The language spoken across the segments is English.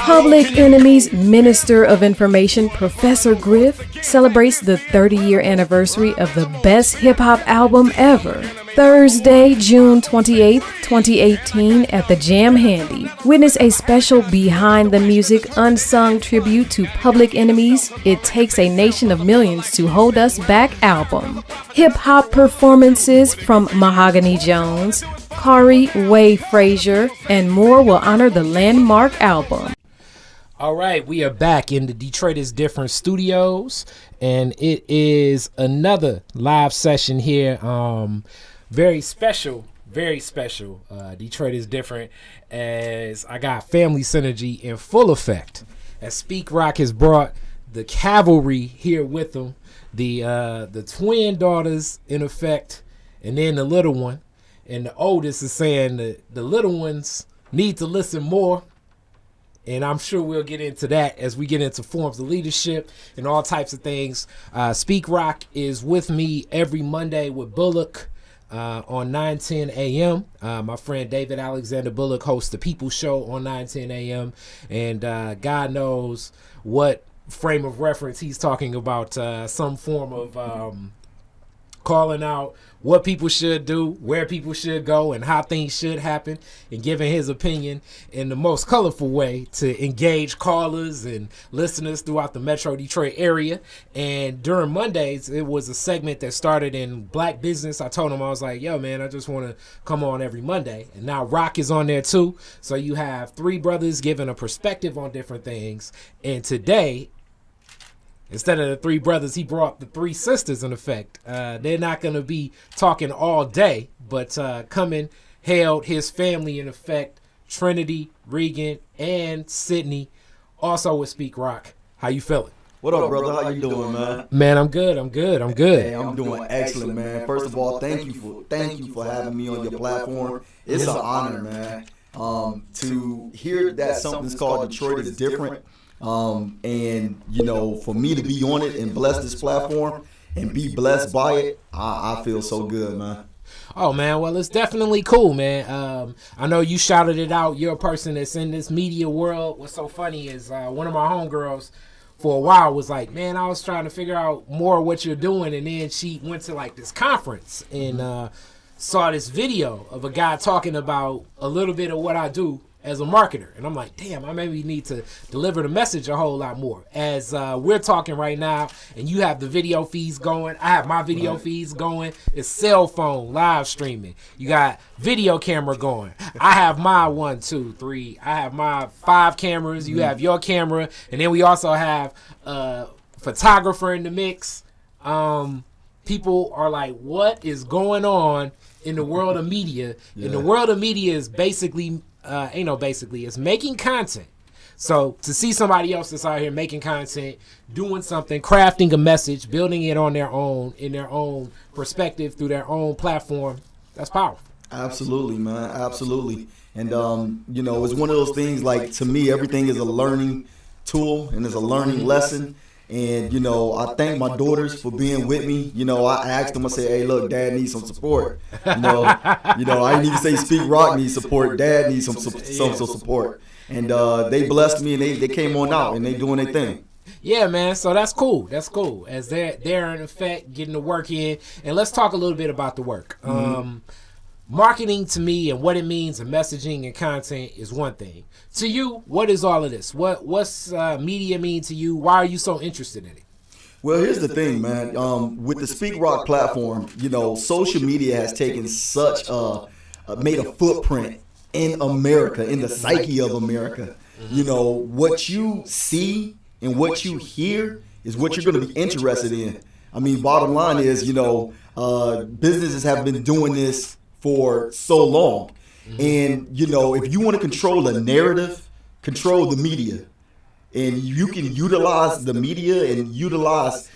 Public Enemy's Minister of Information, Professor Griff, celebrates the 30-year anniversary of the best hip-hop album ever. Thursday, June 28th, 2018, at the Jam Handy. Witness a special Behind the Music unsung tribute to Public Enemy's It Takes a Nation of Millions to Hold Us Back album. Hip-hop performances from Mahogany Jones, Kari Way Frazier, and more will honor the landmark album. All right, we are back in the Detroit is Different studios, and it is another live session here. Very special. Detroit is Different, as I got family synergy in full effect. As Speak Rock has brought the cavalry here with them, the twin daughters in effect, and then the little one. And the oldest is saying that the little ones need to listen more. And I'm sure we'll get into that as we get into forms of leadership and all types of things. Speak Rock is with me every Monday with Bullock on 9:10 a.m. My friend David Alexander Bullock hosts the People Show on 9:10 a.m. And God knows what frame of reference he's talking about, some form of calling out what people should do, where people should go, and how things should happen, and giving his opinion in the most colorful way to engage callers and listeners throughout the Metro Detroit area. And during Mondays, it was a segment that started in Black Business. I told him, I was like, yo, man, I just want to come on every Monday. And now Rock is on there too. So you have three brothers giving a perspective on different things. And today, instead of the three brothers, he brought the three sisters in effect. They're not going to be talking all day, but coming, hailed his family in effect, Trinity, Regan, and Sydney, also with Speak Rock. How you feeling? What up, brother? How you doing, man? Man, I'm good. Hey, I'm doing excellent, man. First of all, thank you for having me on your platform. It's an honor, man. To hear that something's called Detroit is Different. And, you know, for me to be on it and bless this platform and be blessed by it, I feel so good, man. Oh, man, well, it's definitely cool, man. I know you shouted it out. You're a person that's in this media world. What's so funny is one of my homegirls for a while was like, man, I was trying to figure out more of what you're doing. And then she went to like this conference and saw this video of a guy talking about a little bit of what I do as a marketer. And I'm like, damn, I maybe need to deliver the message a whole lot more. As we're talking right now, and you have the video feeds going, I have my video feeds going, it's cell phone live streaming, you got video camera going, I have my 1, 2, 3, I have my 5 cameras, you have your camera, and then we also have a photographer in the mix. People are like, what is going on in the world of media? And the world of media is basically it's making content. So to see somebody else that's out here making content, doing something, crafting a message, building it on their own, in their own perspective, through their own platform, that's powerful. Absolutely, man. Absolutely. And, you know, it's one of those things, like, to me, everything is a learning tool and is a learning lesson. And, you know, I thank my daughters for being with me. You know, I asked them, I said, hey, look, Dad needs some support. You know, I didn't even say Speak Rock needs support. Dad needs some support. And they blessed me, and they came on out, and they doing their thing. Yeah, man. So that's cool. As they're in effect getting the work in. And let's talk a little bit about the work. Marketing to me and what it means and messaging and content is one thing. To you, what is all of this? What's media mean to you? Why are you so interested in it? Well, here's the thing, man. With the Speak Rock platform, you know, social media has taken such made a footprint in America, in the psyche of America. You know, what you see and what you hear is what you're going to be interested in. I mean, bottom line is, you know, businesses have been doing this for so long. And, you know, if you want to control the narrative, control the media. And you can utilize the media and utilize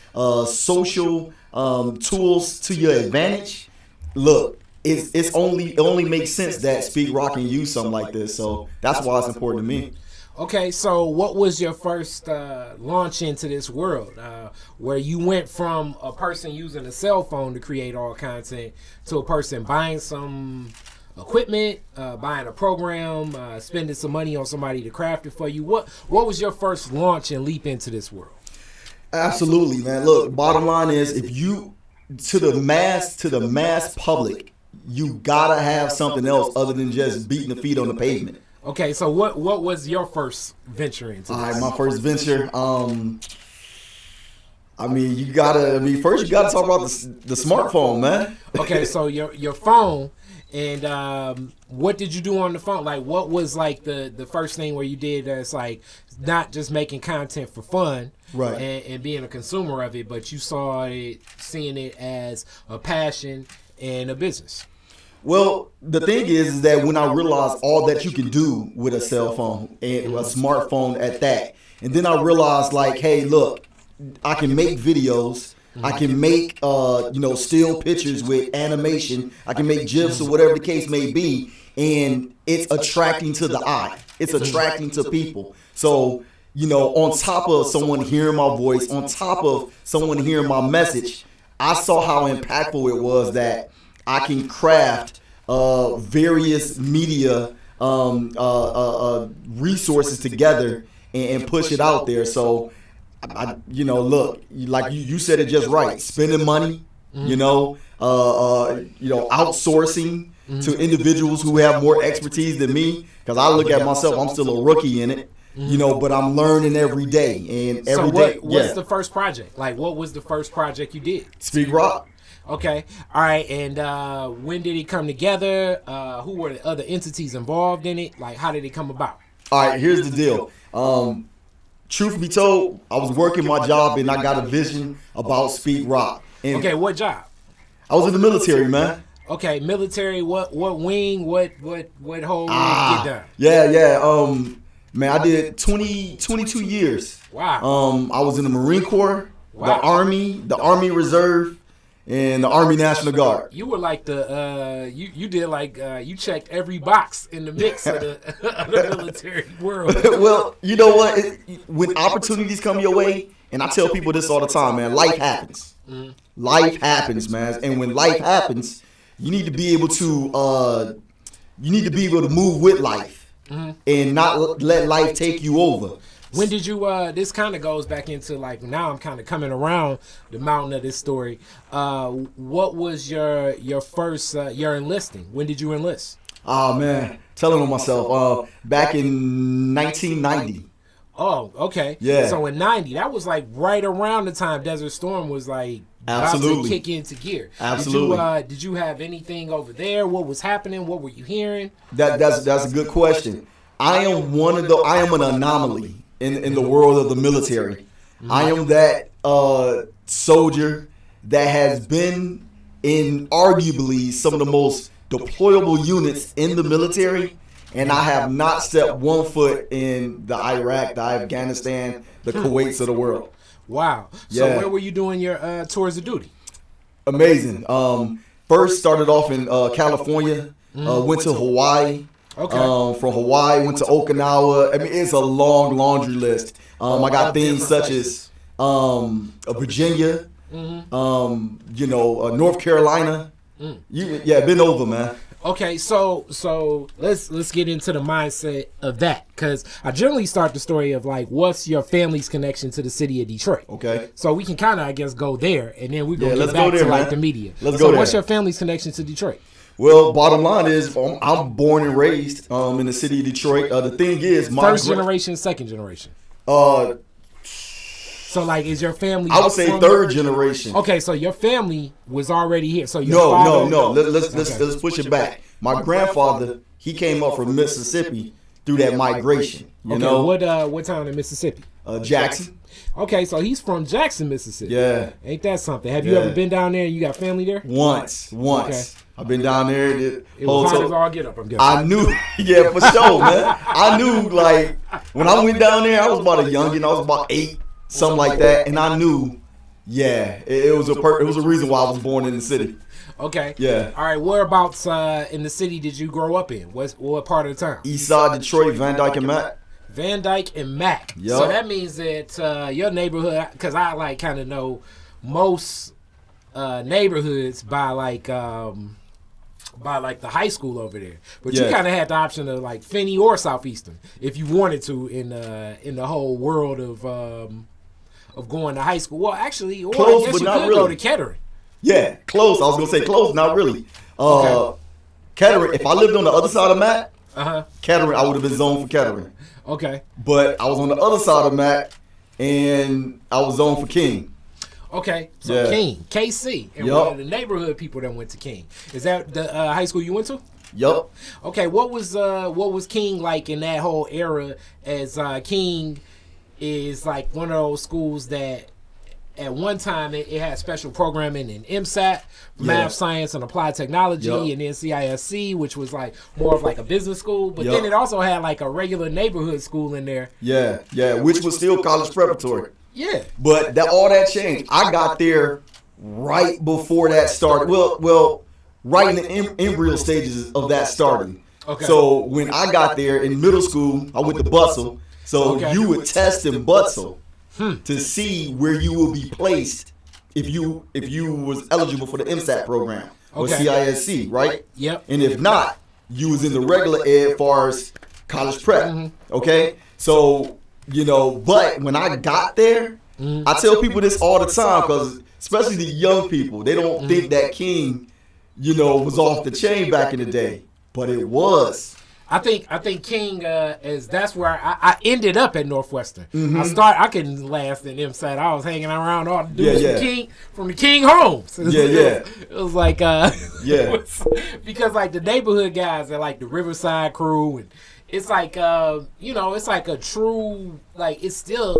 social tools to your advantage. Look, it only makes sense that Speak Rock can use something like this. So that's why it's important to me. Okay, so what was your first launch into this world where you went from a person using a cell phone to create all content to a person buying some equipment, buying a program, spending some money on somebody to craft it for you? What was your first launch and leap into this world? Absolutely, man. Look, bottom line is, if you to the mass public, you gotta have something else other than just beating the feet on the pavement. Okay, so what was your first venture into? All right, my first venture. First you gotta talk about the smartphone, man. Okay, so your phone, and what did you do on the phone? Like, what was like the first thing where you did that's like not just making content for fun, right, and being a consumer of it, but you seeing it as a passion and a business? Well, the thing is that when I realized all that you can do with a cell phone and a smartphone at that, and then I realized, like, hey, look, I can make videos. I can make, still pictures with animation. I can make GIFs or whatever the case may be. And it's attracting to the eye. It's attracting to people. So, on top of someone hearing my voice, on top of someone hearing my message, I saw how impactful it was that I can craft various media resources together and push it out there. So, look, like you said it just right. Spending money, outsourcing to individuals who have more expertise than me. Because I look at myself, I'm still a rookie in it, but I'm learning every day. And every day. What's the first project? Like, what was the first project you did? Speak Roc. Okay. All right. And when did it come together? Who were the other entities involved in it? Like, how did it come about? All right. Here's the deal. Truth be told, I was working my job and I got a vision about Speak Roc. And okay, what job? I was in the military, man. Okay, military. What wing? What whole get done? Yeah. Man, I did 22 years. Wow. I was in the Marine Corps, the Army Reserve, and the Army National Guard. You were like you did like you checked every box in the mix of the military world. Well, you know what? When opportunities come your way, and I tell people this all the time, man, life happens. Mm-hmm. Life happens, man. And when life happens, you need to be able to move with life, mm-hmm, and not let life take you over. When did you, this kind of goes back into, like, now I'm kind of coming around the mountain of this story. What was your first, your enlisting? When did you enlist? Oh, man. Telling on myself. Back in 1990. Oh, okay. Yeah. So in 90, that was like right around the time Desert Storm was like absolutely about to kick into gear. Absolutely. Did you have anything over there? What was happening? What were you hearing? That's a good question. I am an anomaly in the world of the military. Mm-hmm. I am that soldier that has been in arguably some of the most deployable units in the military, and I have not stepped one foot in the Iraq, the Afghanistan, the Kuwaits of the world. Wow. So where were you doing your tours of duty? Amazing. First started off in California, went to Hawaii. Okay. From Hawaii, went to Okinawa. I mean, it's a long laundry list. I got things such as Virginia, mm-hmm, North Carolina. Been over, man. Okay, so let's get into the mindset of that, because I generally start the story of like, what's your family's connection to the city of Detroit? Okay. So we can kind of, I guess, go there, and then we're gonna get back to like the media. Let's go there. What's your family's connection to Detroit? Well, bottom line is I'm born and raised in the city of Detroit. The thing is, my first generation, second generation. So like, is your family? I would say third generation. Okay, so your family was already here. So your no. Let's push it back. My grandfather, he came up from Mississippi through that migration. You know what town in Mississippi? Jackson. Okay, so he's from Jackson, Mississippi. Yeah. Ain't that something? Have you ever been down there? You got family there? Once. Okay. I've been down there. It was hot as all get up, I'm guessing. I knew, for sure, man. I knew, like, when I went down there, I was about a youngin'. I was about 8, something like that, and I knew, it was a reason why I was born in the city. Okay. Yeah. All right. Whereabouts in the city did you grow up in? What part of the town? East side Detroit, Van Dyke and Mack. Van Dyke and Mack. Yep. So that means that your neighborhood, because I like kind of know most neighborhoods by like by like the high school over there. But Yeah. you kind of had the option of like Finney or Southeastern if you wanted to in the whole world of going to high school. Well, actually, or Close, I guess but you not could really. go to Kettering. Yeah, close. I was gonna say close, not really. Okay. Kettering. If I lived on the other side of Mac, Uh-huh. Kettering, I would have been zoned for Kettering. Okay. But I was on the other side of Mac, and I was zoned for King. Okay. So Yeah. King, KC, and Yup. one of the neighborhood people that went to King. Is that the high school you went to? Yup. Okay. What was King like in that whole era? As King is like one of those schools that at one time it had special programming in MSAT, math, science, and applied technology, Yup. and then CISC, which was like more of like a business school. But Yup. then it also had like a regular neighborhood school in there. Yeah, which was still college preparatory. Yeah. But that all that changed. I got there right before that started. Well, right in the embryo stages of that starting. Okay. So when I got there in middle school, I went to Bussell. So Okay. you would test in Bussell to see where you will be placed if you was eligible for the MSAT program or Okay. CISC, right? Yep. And if not, you was in the regular ed far as college prep. Okay? So, but when I got there, I tell people this all the time because especially the young people, they don't think that King, was off the chain back in the day. But it was. I think King that's where I ended up at Northwestern. I couldn't last in MSAT. I was hanging around all the dudes from the King homes. It was like because like the neighborhood guys are like the Riverside crew, and it's like it's like a true, like it's still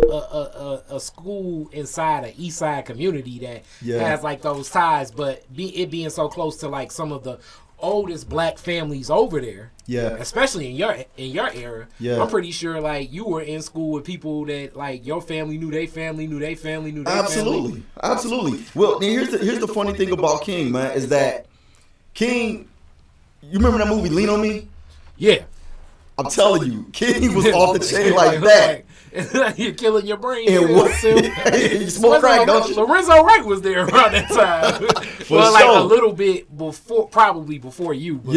a school inside an East Side community that has like those ties, but it being so close to like some of the oldest black families over there, especially in your era. I'm pretty sure like you were in school with people that like your family knew their family knew their family knew their family. Absolutely. Well, here's the funny thing about King, man, is that King, you remember that movie Lean on Me? Yeah. I'm telling you, King was off the chain like that. You're killing your brain. You smoke crack, don't you? Lorenzo Wright was there around that time. Well, like a little bit before, probably before you. But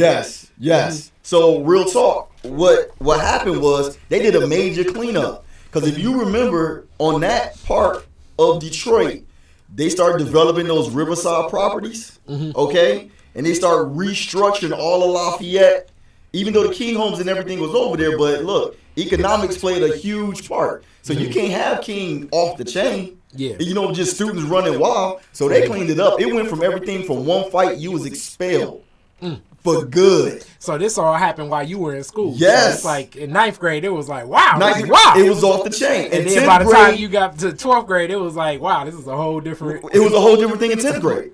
Yes. So real talk, what happened was they did a major cleanup. Because if you remember, on that part of Detroit, they started developing those Riverside properties, okay? And they started restructuring all of Lafayette. Even though the King homes and everything was over there, but look, economics played a huge part. So you can't have King off the chain. Yeah. Just students running wild. So they cleaned it up. It went from everything from one fight, you was expelled for good. So this all happened while you were in school. Yes. So it's like in 9th grade, it was like, wow. It was off the chain. And then by the time you got to 12th grade, it was like, wow, this is a whole different. It was a whole different thing in 10th grade.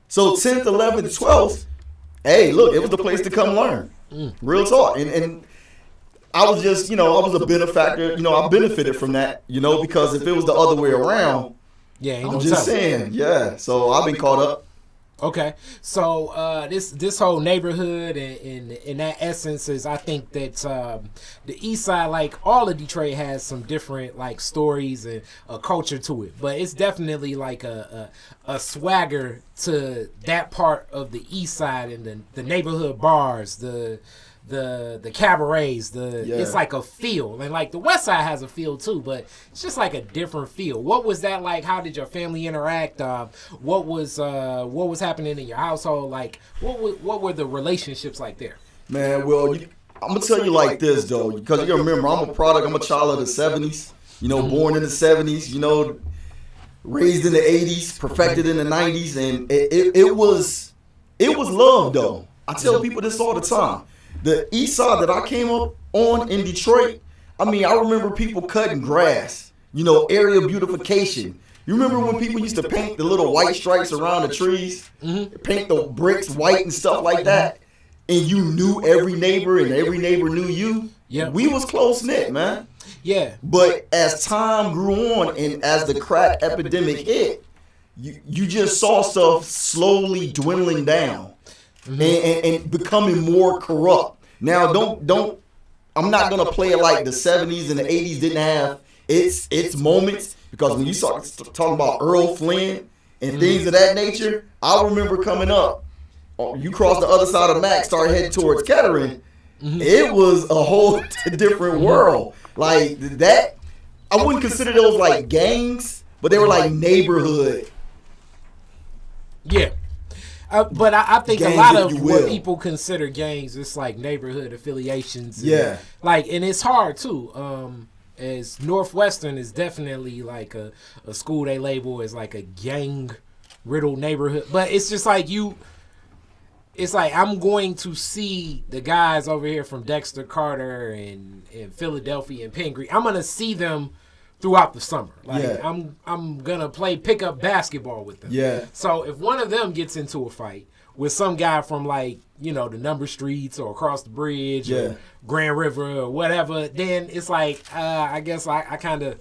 So 10th, 11th, 12th, hey, look, it was the place to come learn. Real talk. And I was just, I was a benefactor. I benefited from that, because if it was the other way around, I'm just saying, So I've been caught up. Okay, so this whole neighborhood and in that essence is, I think that the East Side, like all of Detroit, has some different like stories and a culture to it, but it's definitely like a swagger to that part of the East Side and the neighborhood bars, the cabarets, it's like a feel, and like the West Side has a feel too, but it's just like a different feel. What was that like? How did your family interact? What was happening in your household? Like what were the relationships like there? Man, well, I'm gonna tell you like this though, because you gotta remember, I'm a child of the '70s. Born in the '70s. Raised in the '80s, perfected in the '90s, and it was love though. I tell people this all the time. The East Side that I came up on in Detroit, I remember people cutting grass, area beautification. You remember when people used to paint the little white stripes around the trees, paint the bricks white and stuff like that, and you knew every neighbor and every neighbor knew you? Yeah. We was close-knit, man. Yeah. But as time grew on and as the crack epidemic hit, you just saw stuff slowly dwindling down. And becoming more corrupt. Now, don't. I'm not gonna play it like the '70s and the '80s didn't have its moments, because when you start talking about Earl Flynn and things of that nature, I remember coming up you cross the other side of Mac, start heading towards Kettering, it was a whole different world. Like that, I wouldn't consider those like gangs, but they were like neighborhood. Yeah. But I think Gangs, a lot if of you what will. people consider gangs, it's like neighborhood affiliations. And Yeah. and it's hard too. As Northwestern is definitely like a school they label as like a gang riddled neighborhood. But it's just like it's like I'm going to see the guys over here from Dexter, Carter, and Philadelphia and Pingree. I'm gonna see them throughout the summer. Like Yeah. I'm gonna play pickup basketball with them. Yeah. So if one of them gets into a fight with some guy from like, the number streets or across the bridge Yeah. or Grand River or whatever, then it's like I guess I kind of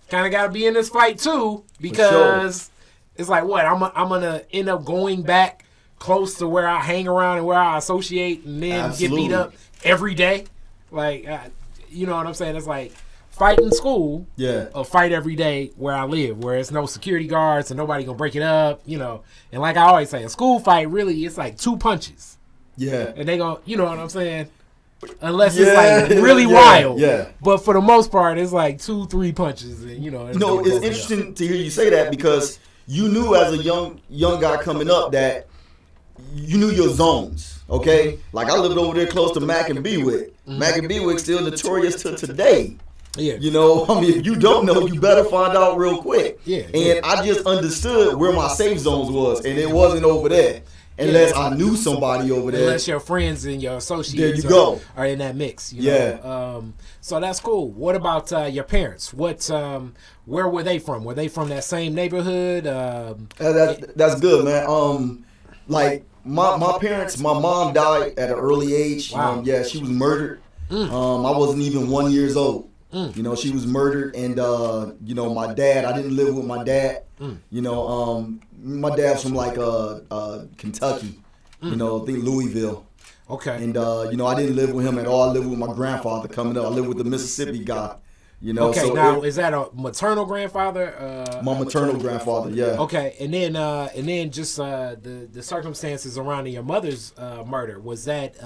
got to be in this fight too, because it's like what I'm gonna end up going back close to where I hang around and where I associate, and then Absolutely. get beat up every day. Like you know what I'm saying? It's like fight in school, a fight every day where I live, where it's no security guards and nobody gonna break it up, And like I always say, a school fight really it's like 2 punches, Yeah. and they go, you know what I'm saying? Unless it's like really wild, Yeah. But for the most part, it's like 2-3 punches, and It's interesting to hear you say that, because you knew as a young guy coming up that you knew your zones, okay? Like I lived over there close to Mac and Bewick. Mac and Bewick still notorious to today. Yeah. If you don't know, you better find out real quick. Yeah. And I just understood where my safe zones was, and it wasn't over there. Unless I knew somebody over there. Unless your friends and your associates There you go. are in that mix. Yeah. So that's cool. What about your parents? Where were they from? Were they from that same neighborhood? That's good, man. Like my parents, my mom died at an early age. Wow. She was murdered. I wasn't even 1 year old. She was murdered, and my dad. I didn't live with my dad. My dad's from like Kentucky. I think Louisville. Okay. And I didn't live with him at all. I lived with my grandfather coming up. I lived with the Mississippi guy. Okay. So now is that a maternal grandfather? my maternal grandfather. Yeah. Okay, and then just the circumstances around your mother's murder, was that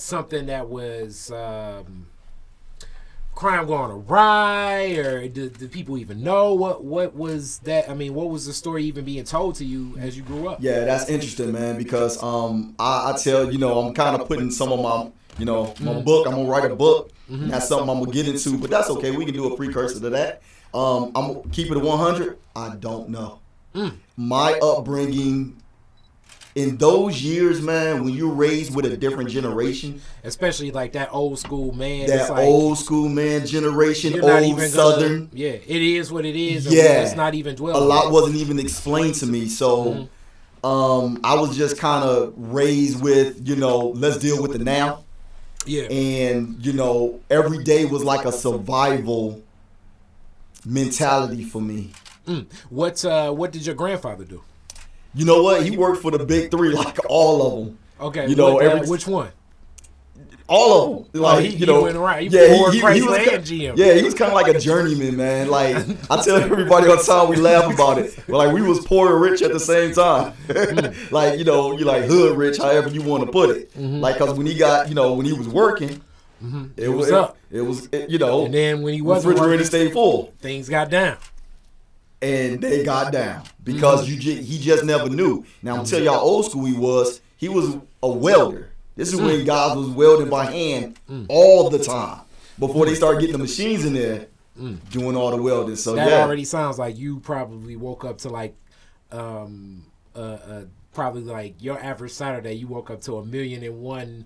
something that was crime gone awry, or did people even know what was that? I mean, what was the story even being told to you as you grew up? Yeah, that's interesting, man, because I tell I'm kind of putting some of my my book. I'm gonna write a book. And that's something I'm gonna get into, but that's okay. We can do a precursor to that. I'm gonna keep it at 100. I don't know. My upbringing in those years, man, when you're raised with a different generation, especially like that old school man, that it's like, old school man generation, you're not old even Southern. it is what it is. Yeah, it's not even dwelled. A lot wasn't even explained to me, so I was just kind of raised with let's deal with the now. Yeah. And every day was like a survival mentality for me. What did your grandfather do? You know what? He worked for the big three, like all of them. Okay. Which one? All of them. Like he went around. He was GM. Yeah, he was kind of like a journeyman, man. Like I tell everybody all the time, we laugh about it. But like we was poor and rich at the same time. Like you like hood rich, however you want to put it. Like because when he got when he was working, it was up. It was and then when he wasn't refrigerator working, stayed full. Things got down. And they got down because he just never knew. Now I'm gonna tell y'all old school he was a welder. This is when guys was welding by hand all the time before they started getting the machines in there doing all the welding. So that already sounds like you probably woke up to like probably like your average Saturday you woke up to 1,000,001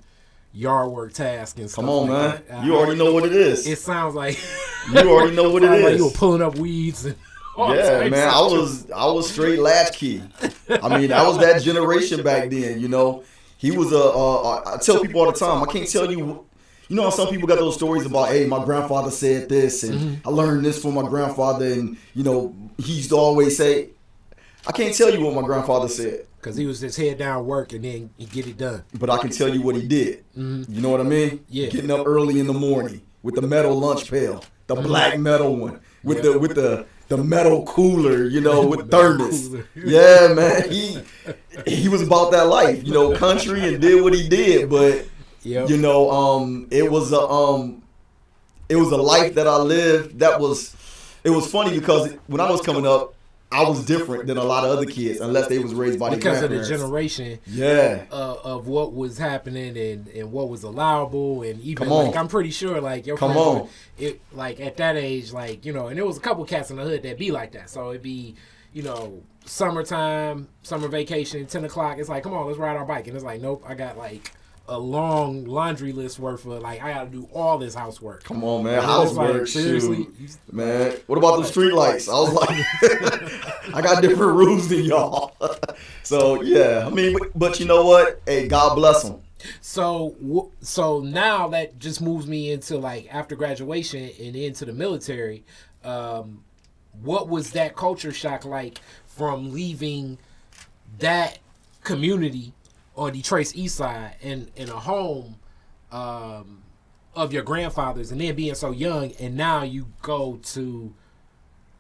yard work task and stuff. Come on, like man. You already know what it is. It sounds like you already know what it is. Like you were pulling up weeds and yeah, man. I was straight latchkey. I mean, that was that generation back then. He was I tell people all the time. I can't tell you. How some people got those stories about, hey, my grandfather said this, and I learned this from my grandfather, and he used to always say, I can't tell you what my grandfather said. Because he was just head down work and then he get it done. But I can tell you what he did. You know what I mean? Yeah. Getting up early in the morning with the metal lunch pail, the black metal one, with the the metal cooler, with thermos. Yeah, man. He was about that life, country, and did what he did. But Yep. it was a life that I lived. It was funny because when I was coming up, I was different than a lot of other kids, unless they was raised by their because of the grandparents. generation, Yeah. of what was happening and what was allowable, and even Come on. like I'm pretty sure like your Come friends on. would- it like at that age, like, and there was a couple cats in the hood that be like that. So it'd be, summertime, summer vacation, 10 o'clock. It's like, come on, let's ride our bike, and it's like, nope, I got like a long laundry list worth of, like, I gotta do all this housework. Come on, man. And it's Housework, like, seriously, shoot. Man, what about those street lights? I was like, I got different rules than y'all. So, yeah. I mean, but you know what? Hey, God bless them. So now that just moves me into, like, after graduation and into the military. What was that culture shock like from leaving that community on Detroit's east side in a home of your grandfathers, and then being so young, and now you go to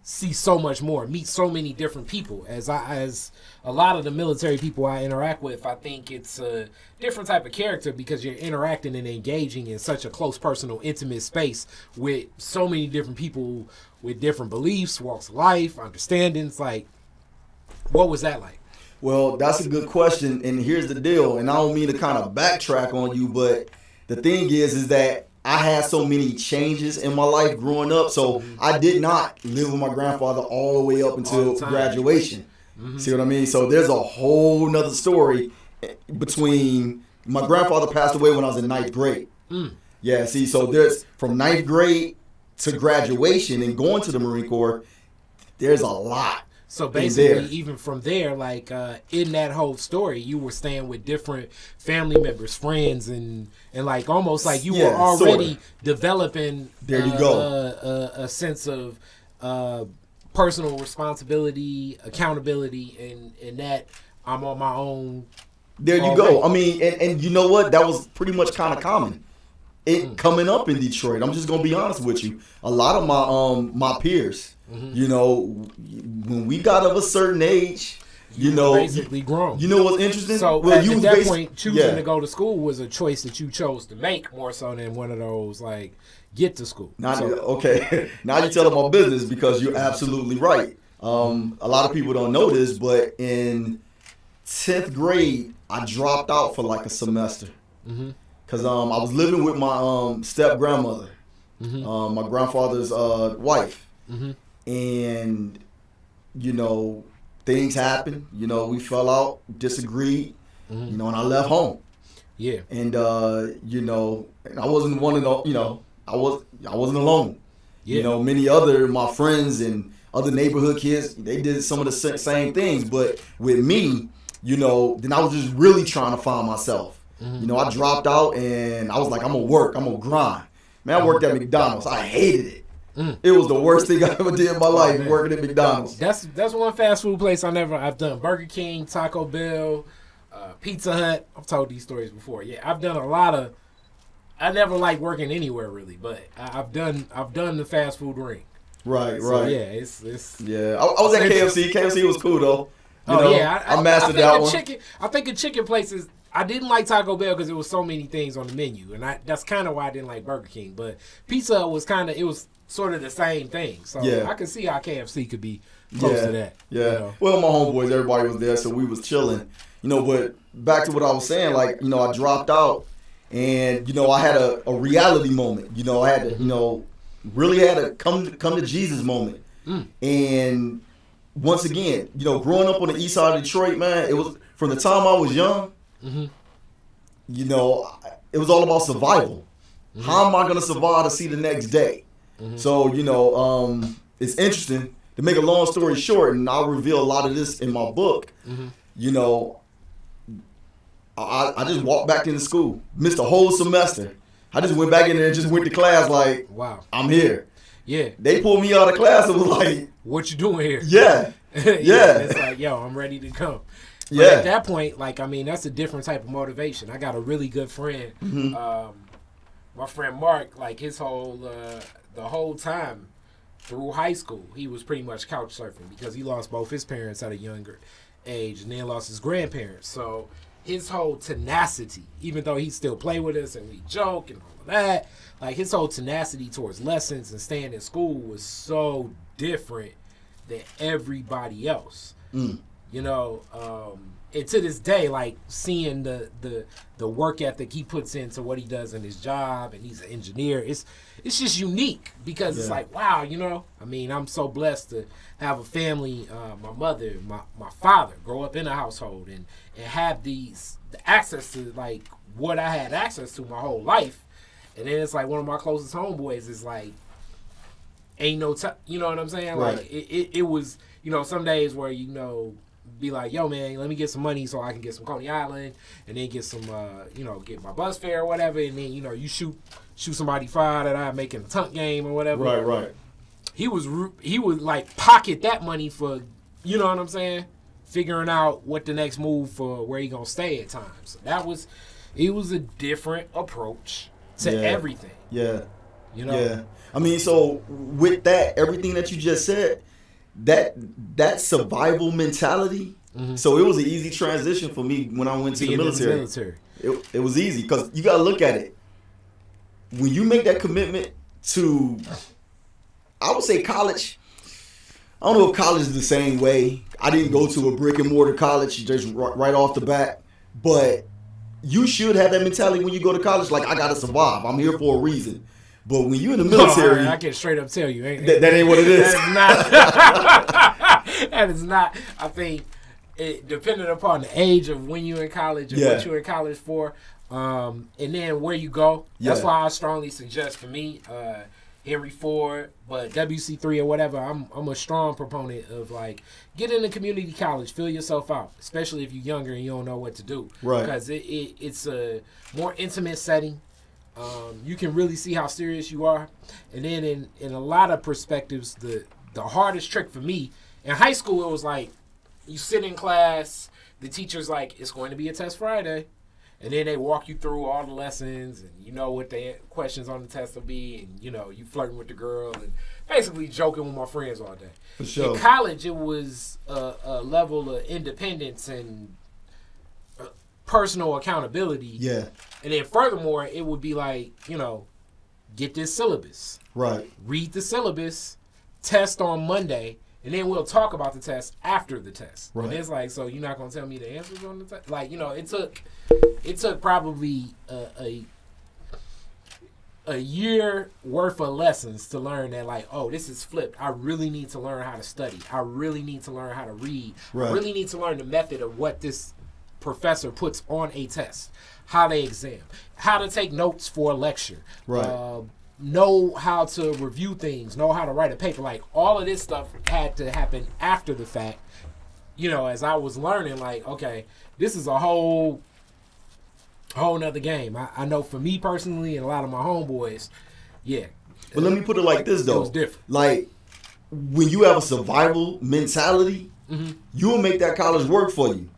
see so much more, meet so many different people? As a lot of the military people I interact with, I think it's a different type of character because you're interacting and engaging in such a close, personal, intimate space with so many different people with different beliefs, walks of life, understandings. Like, what was that like? Well, that's a good question, and here's the deal, and I don't mean to kind of backtrack on you, but the thing is that I had so many changes in my life growing up, so I did not live with my grandfather all the way up until graduation. See what I mean? So there's a whole nother story between my grandfather passed away when I was in 9th grade. Yeah, see, so there's from 9th grade to graduation and going to the Marine Corps, there's a lot. So basically, even from there, like in that whole story, you were staying with different family members, friends, and like almost like you were already developing. There you go. A sense of personal responsibility, accountability, and that I'm on my own. There you go. I mean, and you know what? That was pretty much kind of common. Coming up in Detroit, I'm just gonna be honest with you. A lot of my peers. When we got of a certain age, basically grown. You know what's interesting? So at that point, choosing to go to school was a choice that you chose to make more so than one of those like get to school. Okay, now you're telling my business because you're absolutely right. A lot of people don't know this, but in 10th grade, I dropped out for like a semester because I was living with my step grandmother, my grandfather's wife. And, things happened. We fell out, disagreed, and I left home. Yeah. And, and I wasn't one of the, I wasn't alone. Yeah. Many other, my friends and other neighborhood kids, they did some of the same things. But with me, then I was just really trying to find myself. I dropped out and I was like, I'm going to work. I'm going to grind. Man, I worked at McDonald's. I hated it. It was the worst thing I ever did in my life, working at McDonald's. That's one fast food place I've done. Burger King, Taco Bell, Pizza Hut. I've told these stories before. Yeah, I've done a lot of. I never liked working anywhere really, but I've done the fast food ring. Right. So, yeah, it's yeah. I was at KFC. KFC was cool though. I mastered that one. I think of chicken places. I didn't like Taco Bell because there was so many things on the menu, and that's kind of why I didn't like Burger King. But Pizza Hut was it was sort of the same thing. So I can see how KFC could be close to that. Yeah. Well, my homeboys, everybody was there, so we was chilling. But back to what I was saying, like, I dropped out and, I had a reality moment. I had to, really had a come to Jesus moment. And once again, growing up on the east side of Detroit, man, it was from the time I was young, it was all about survival. How am I going to survive to see the next day? So, it's interesting. To make a long story short, and I'll reveal a lot of this in my book, I just walked back into school, missed a whole semester. I just went back in there and just went to class like, wow, I'm here. Yeah. They pulled me out of class and was like, what you doing here? Yeah. Yeah. It's like, yo, I'm ready to come. But yeah. At that point, like, I mean, that's a different type of motivation. I got a really good friend. My friend Mark, like his whole, the whole time through high school, he was pretty much couch surfing because he lost both his parents at a younger age and then lost his grandparents. So his whole tenacity, even though he still play with us and we joke and all of that, like his whole tenacity towards lessons and staying in school was so different than everybody else. You know, and to this day, like seeing the work ethic he puts into what he does in his job, and he's an engineer, it's just unique because it's like, wow, you know, I mean, I'm so blessed to have a family, my mother, my father, grow up in a household and have the access to like what I had access to my whole life. And then it's like one of my closest homeboys is like, ain't no time, you know what I'm saying? Right. Like it was, you know, some days where, you know, be like, yo, man, let me get some money so I can get some Coney Island and then get some, you know, get my bus fare or whatever. And then, you know, you shoot somebody fire that I'm making a tuck game or whatever. Right. He would like pocket that money for, you know what I'm saying? Figuring out what the next move for where he gonna stay at times. So it was a different approach to everything. Yeah. You know? Yeah. I mean, so with that, everything that you just said, that survival mentality. So it was an easy transition for me when I went to the military. It was easy because you got to look at it. When you make that commitment to, I would say college. I don't know if college is the same way. I didn't go to a brick and mortar college just right off the bat, but you should have that mentality when you go to college. Like, I got to survive. I'm here for a reason. But when you're in the military, I can straight up tell you, that ain't what it is. That is not. I think depending upon the age of when you're in college and what you're in college for, and then where you go. That's why I strongly suggest for me, Henry Ford, but WC3 or whatever. I'm a strong proponent of like get into community college, fill yourself out, especially if you're younger and you don't know what to do. Right. Because it's a more intimate setting. You can really see how serious you are. And then in a lot of perspectives, the hardest trick for me, in high school, it was like, you sit in class, the teacher's like, it's going to be a test Friday. And then they walk you through all the lessons, and you know what the questions on the test will be, and you know, you flirting with the girl, and basically joking with my friends all day. For sure. In college, it was a level of independence and personal accountability. Yeah. And then furthermore, it would be like, you know, get this syllabus. Right. Read the syllabus, test on Monday, and then we'll talk about the test after the test. Right. And it's like, so you're not going to tell me the answers on the test? Like, you know, it took probably a year worth of lessons to learn that, like, oh, this is flipped. I really need to learn how to study. I really need to learn how to read. Right. I really need to learn the method of what this professor puts on a test, how they exam, how to take notes for a lecture, right? Know how to review things, know how to write a paper. Like, all of this stuff had to happen after the fact, you know, as I was learning, like, okay, this is a whole nother game. I know for me personally and a lot of my homeboys, yeah. But let me put it like this, though. It was different. Like, when you have a survival mentality, you'll make that college work for you.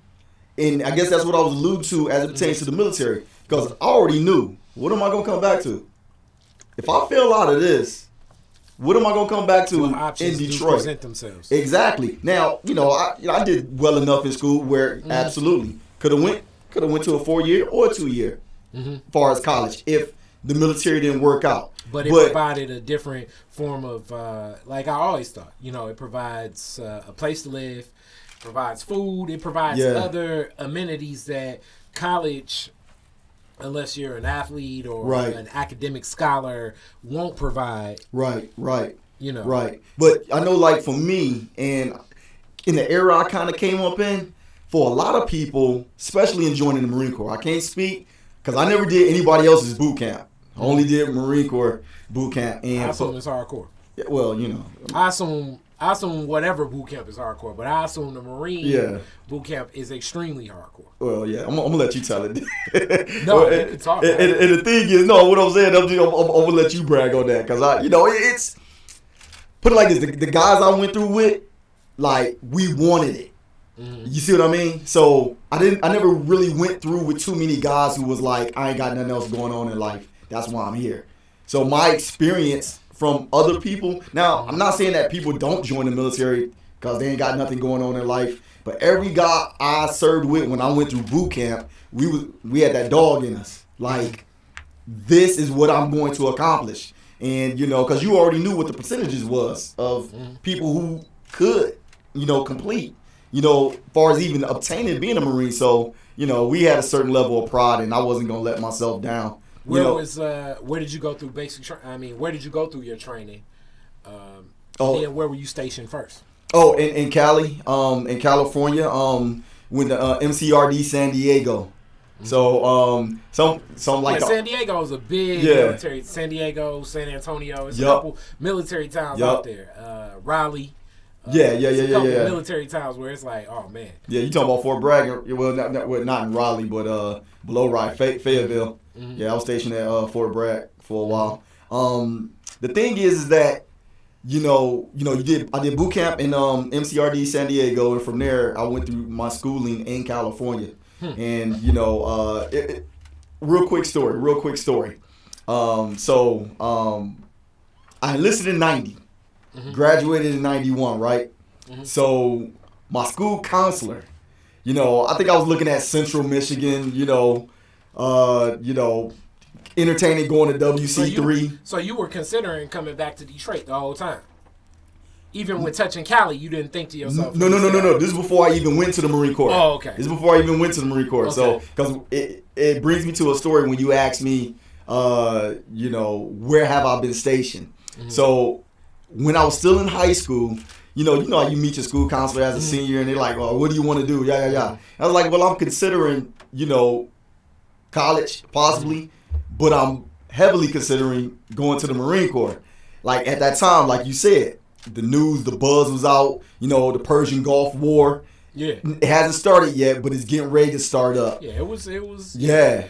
And I guess that's what I was alluding to as it pertains to the military. Because I already knew, what am I going to come back to? If I fail out of this, what am I going to come back to in Detroit? Present themselves. Exactly. Now, you know, I did well enough in school where absolutely could have went to a 4-year or a 2-year as far as college if the military didn't work out. But it provided a different form of, like I always thought, you know, it provides a place to live, provides food, it provides other amenities that college, unless you're an athlete or an academic scholar, won't provide. Right. You know. Right. But I know, like, for me, and in the era I kind of came up in, for a lot of people, especially in joining the Marine Corps, I can't speak because I never did anybody else's boot camp. I only did Marine Corps boot camp. And I assume it's hardcore. Yeah, well, you know. I assume whatever boot camp is hardcore, but I assume the Marine boot camp is extremely hardcore. Well, yeah, I'm gonna let you tell it. No, you can talk. And the thing is, no, what I'm saying, I'm gonna let you brag on that because it's put it like this: the guys I went through with, like, we wanted it. You see what I mean? So I never really went through with too many guys who was like, I ain't got nothing else going on in life. That's why I'm here. So my experience from other people. Now, I'm not saying that people don't join the military because they ain't got nothing going on in life. But every guy I served with when I went through boot camp, we had that dog in us. Like, this is what I'm going to accomplish. And, because you already knew what the percentages was of people who could, complete, as far as even obtaining being a Marine. So, we had a certain level of pride, and I wasn't going to let myself down. Where did you go through where did you go through your training? And then where were you stationed first? Oh, in Cali, in California, with the MCRD San Diego. So, some like San Diego is a big military. San Diego, San Antonio, it's a couple military towns out there. Raleigh. Military towns where it's like, oh man. Yeah, you talking about Fort Bragg? Well, not in Raleigh, but below Raleigh, Fayetteville. Yeah, I was stationed at Fort Bragg for a while. The thing is that I did boot camp in MCRD San Diego, and from there I went through my schooling in California. And real quick story. I enlisted in '90. Graduated in 91, right? So my school counselor, I think I was looking at Central Michigan, entertaining going to WC3. So you were considering coming back to Detroit the whole time? Even with touching Cali, you didn't think to yourself? No. This is before I even went to the Marine Corps. Oh, okay. This is before I even went to the Marine Corps. Okay. So, because it brings me to a story when you ask me, where have I been stationed? So, when I was still in high school, you know how you meet your school counselor as a senior and they're like, oh, what do you want to do? Yeah. I was like, well, I'm considering, college possibly, but I'm heavily considering going to the Marine Corps. Like at that time, like you said, the news, the buzz was out, the Persian Gulf War. Yeah. It hasn't started yet, but it's getting ready to start up. Yeah, it was. Yeah.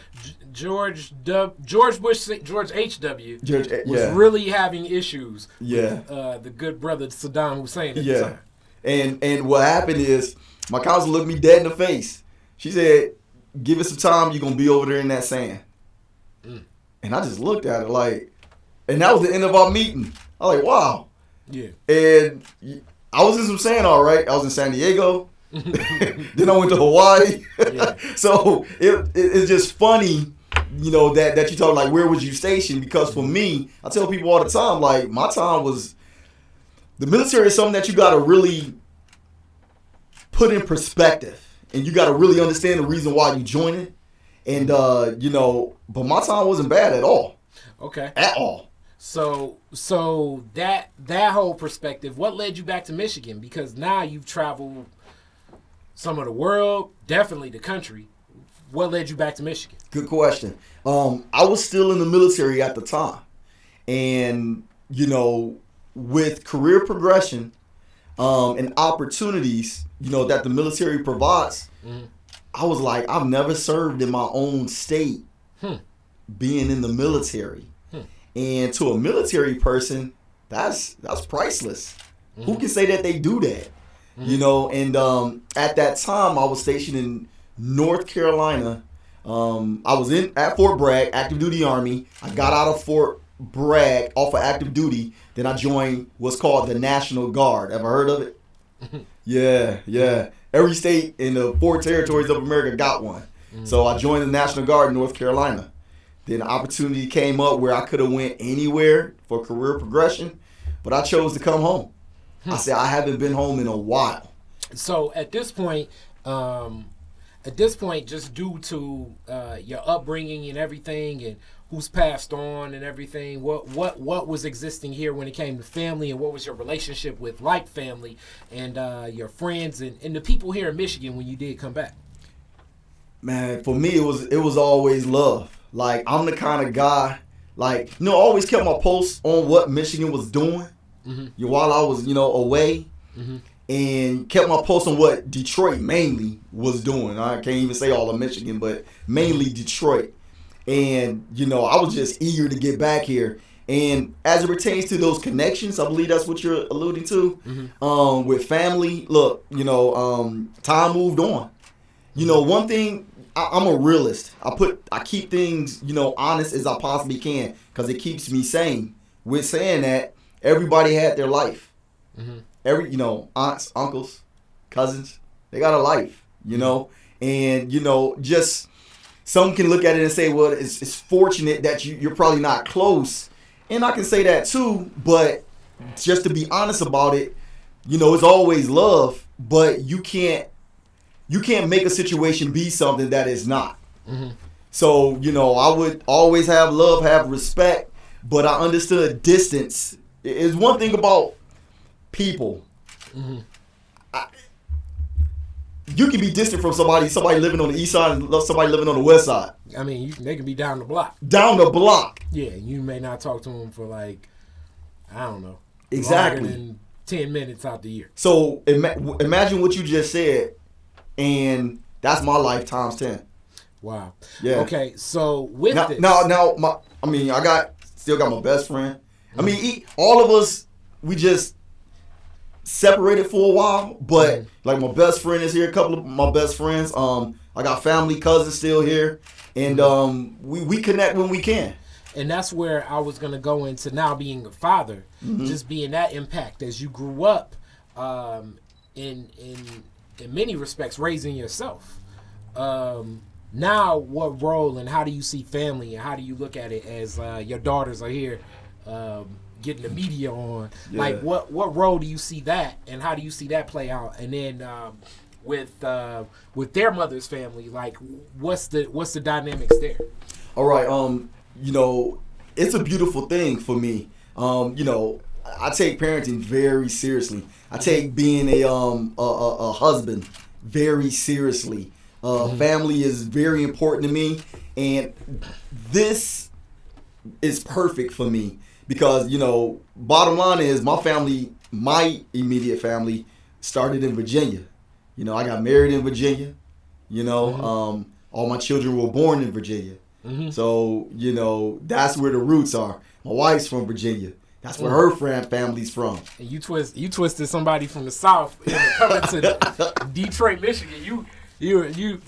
George H.W. was really having issues with the good brother Saddam Hussein at the time. And what happened is my counselor looked me dead in the face. She said, give it some time, you're going to be over there in that sand. And I just looked at her like, and that was the end of our meeting. I was like, wow. Yeah. And I was in some sand, all right. I was in San Diego. Then I went to Hawaii. So it's just funny, that you talk like, where was you stationed? Because for me, I tell people all the time, like, my time was, the military is something that you got to really put in perspective. And you got to really understand the reason why you join it. And, but my time wasn't bad at all. Okay. At all. So that whole perspective, what led you back to Michigan? Because now you've traveled some of the world, definitely the country. What led you back to Michigan? Good question. I was still in the military at the time. And, with career progression and opportunities, that the military provides, I was like, I've never served in my own state being in the military. And to a military person, that's priceless. Who can say that they do that? And at that time, I was stationed in North Carolina. I was at Fort Bragg, active duty Army. I got out of Fort Bragg off of active duty. Then I joined what's called the National Guard. Ever heard of it? Yeah. Every state in the 4 territories of America got one. So I joined the National Guard in North Carolina. Then the opportunity came up where I could have went anywhere for career progression, but I chose to come home. I said I haven't been home in a while. So at this point, just due to your upbringing and everything, and who's passed on and everything, what was existing here when it came to family, and what was your relationship with family and your friends and the people here in Michigan when you did come back? Man, for me it was always love. Like, I'm the kind of guy, like, I always kept my pulse on what Michigan was doing while I was, away. And kept my pulse on what Detroit mainly was doing. I can't even say all of Michigan, but mainly Detroit. And, I was just eager to get back here. And as it pertains to those connections, I believe that's what you're alluding to. With family, look, time moved on. One thing I'm a realist. I keep things, honest as I possibly can because it keeps me sane. With saying that, everybody had their life. Every, aunts, uncles, cousins, they got a life, and, just some can look at it and say, well, it's fortunate that you're probably not close. And I can say that too, but just to be honest about it, it's always love, but you can't make a situation be something that is not. So, I would always have love, have respect, but I understood distance. It's one thing about people. You can be distant from somebody living on the east side and somebody living on the west side. I mean, they can be down the block. Down the block. Yeah, you may not talk to them for like, I don't know. Exactly. Longer than 10 minutes out the year. So imagine what you just said, and that's my life times 10. Wow. Yeah. Okay, so with this. I still got my best friend. I mean, all of us, we just separated for a while, but like my best friend is here, a couple of my best friends. I got family, cousins still here, and we connect when we can. And that's where I was going to go into now being a father, just being that impact as you grew up in many respects, raising yourself. Now, what role and how do you see family and how do you look at it as your daughters are here getting the media on? Yeah. Like, what role do you see that and how do you see that play out? And then with their mother's family, like, what's the dynamics there? All right, it's a beautiful thing for me. I take parenting very seriously. I take being a husband very seriously. Family is very important to me, and this is perfect for me because, bottom line is my immediate family started in Virginia. I got married in Virginia. All my children were born in Virginia. So, that's where the roots are. My wife's from Virginia. That's where her family's from. And you twisted somebody from the South coming to Detroit, Michigan. You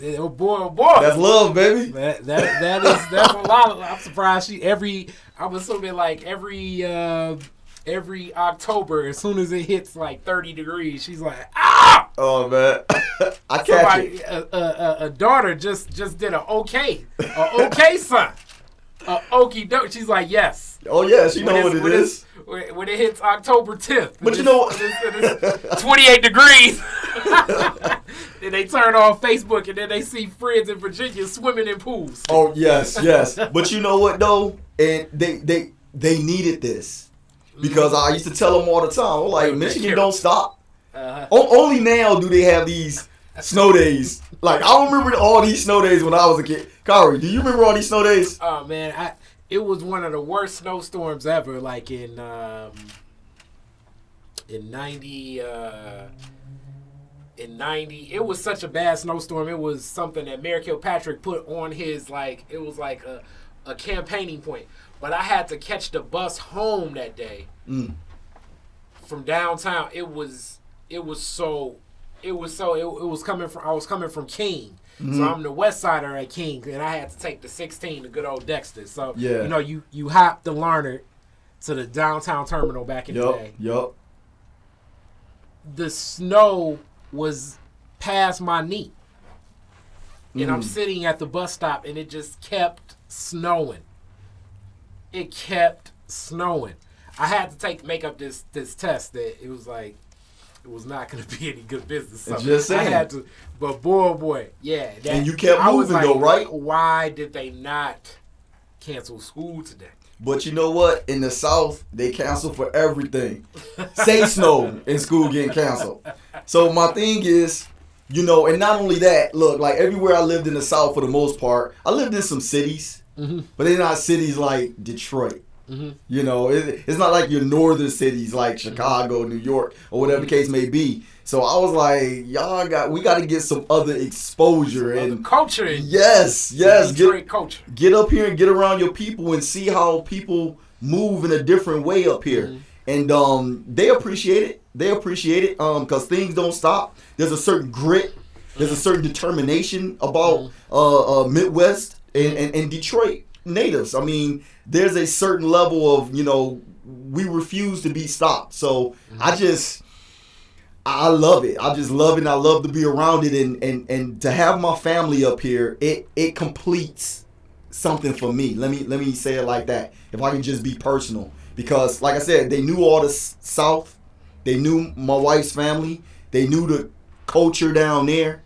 oh boy. That's love, baby. That's a lot. I'm surprised I'm assuming like every October, as soon as it hits like 30 degrees, she's like, ah! Oh man, I catch it. A daughter just did a okay son, a okie doke. She's like, yes. Oh yeah, she know what it is. When it hits October 10th, but you know what? It's 28 degrees. Then they turn on Facebook and then they see friends in Virginia swimming in pools. Oh yes. But you know what though? And they needed this because I used to tell them all the time. I'm like, Michigan don't stop. Only now do they have these snow days. Like I remember all these snow days when I was a kid. Kari, do you remember all these snow days? Oh man, it was one of the worst snowstorms ever. Like in 90. In 90, it was such a bad snowstorm. It was something that Mayor Kilpatrick put on his, it was like a campaigning point. But I had to catch the bus home that day from downtown. I was coming from King. So I'm the west sider at King, and I had to take the 16 to good old Dexter. So you hop the Larned to the downtown terminal back in the day. Yup. The snow was past my knee. And I'm sitting at the bus stop and it just kept snowing. It kept snowing. I had to make up this test that it was like it was not going to be any good business. So just saying. I had to, but boy, yeah. And you kept moving though, right? Why did they not cancel school today? But you know what? In the South, they cancel for everything. Say snow and school getting canceled. So my thing is, and not only that, look, like everywhere I lived in the South for the most part, I lived in some cities, but they're not cities like Detroit. It's not like your northern cities like Chicago, New York, or whatever the case may be. So I was like, we got to get some other exposure and culture. Yes, Detroit culture. Get up here and get around your people and see how people move in a different way up here. And they appreciate it. Because things don't stop. There's a certain grit. There's a certain determination about Midwest and Detroit natives. I mean, there's a certain level of, we refuse to be stopped. So I love it. I just love it, and I love to be around it, and to have my family up here, it completes something for me. Let me say it like that. If I can just be personal, because like I said, they knew all the South, they knew my wife's family, they knew the culture down there,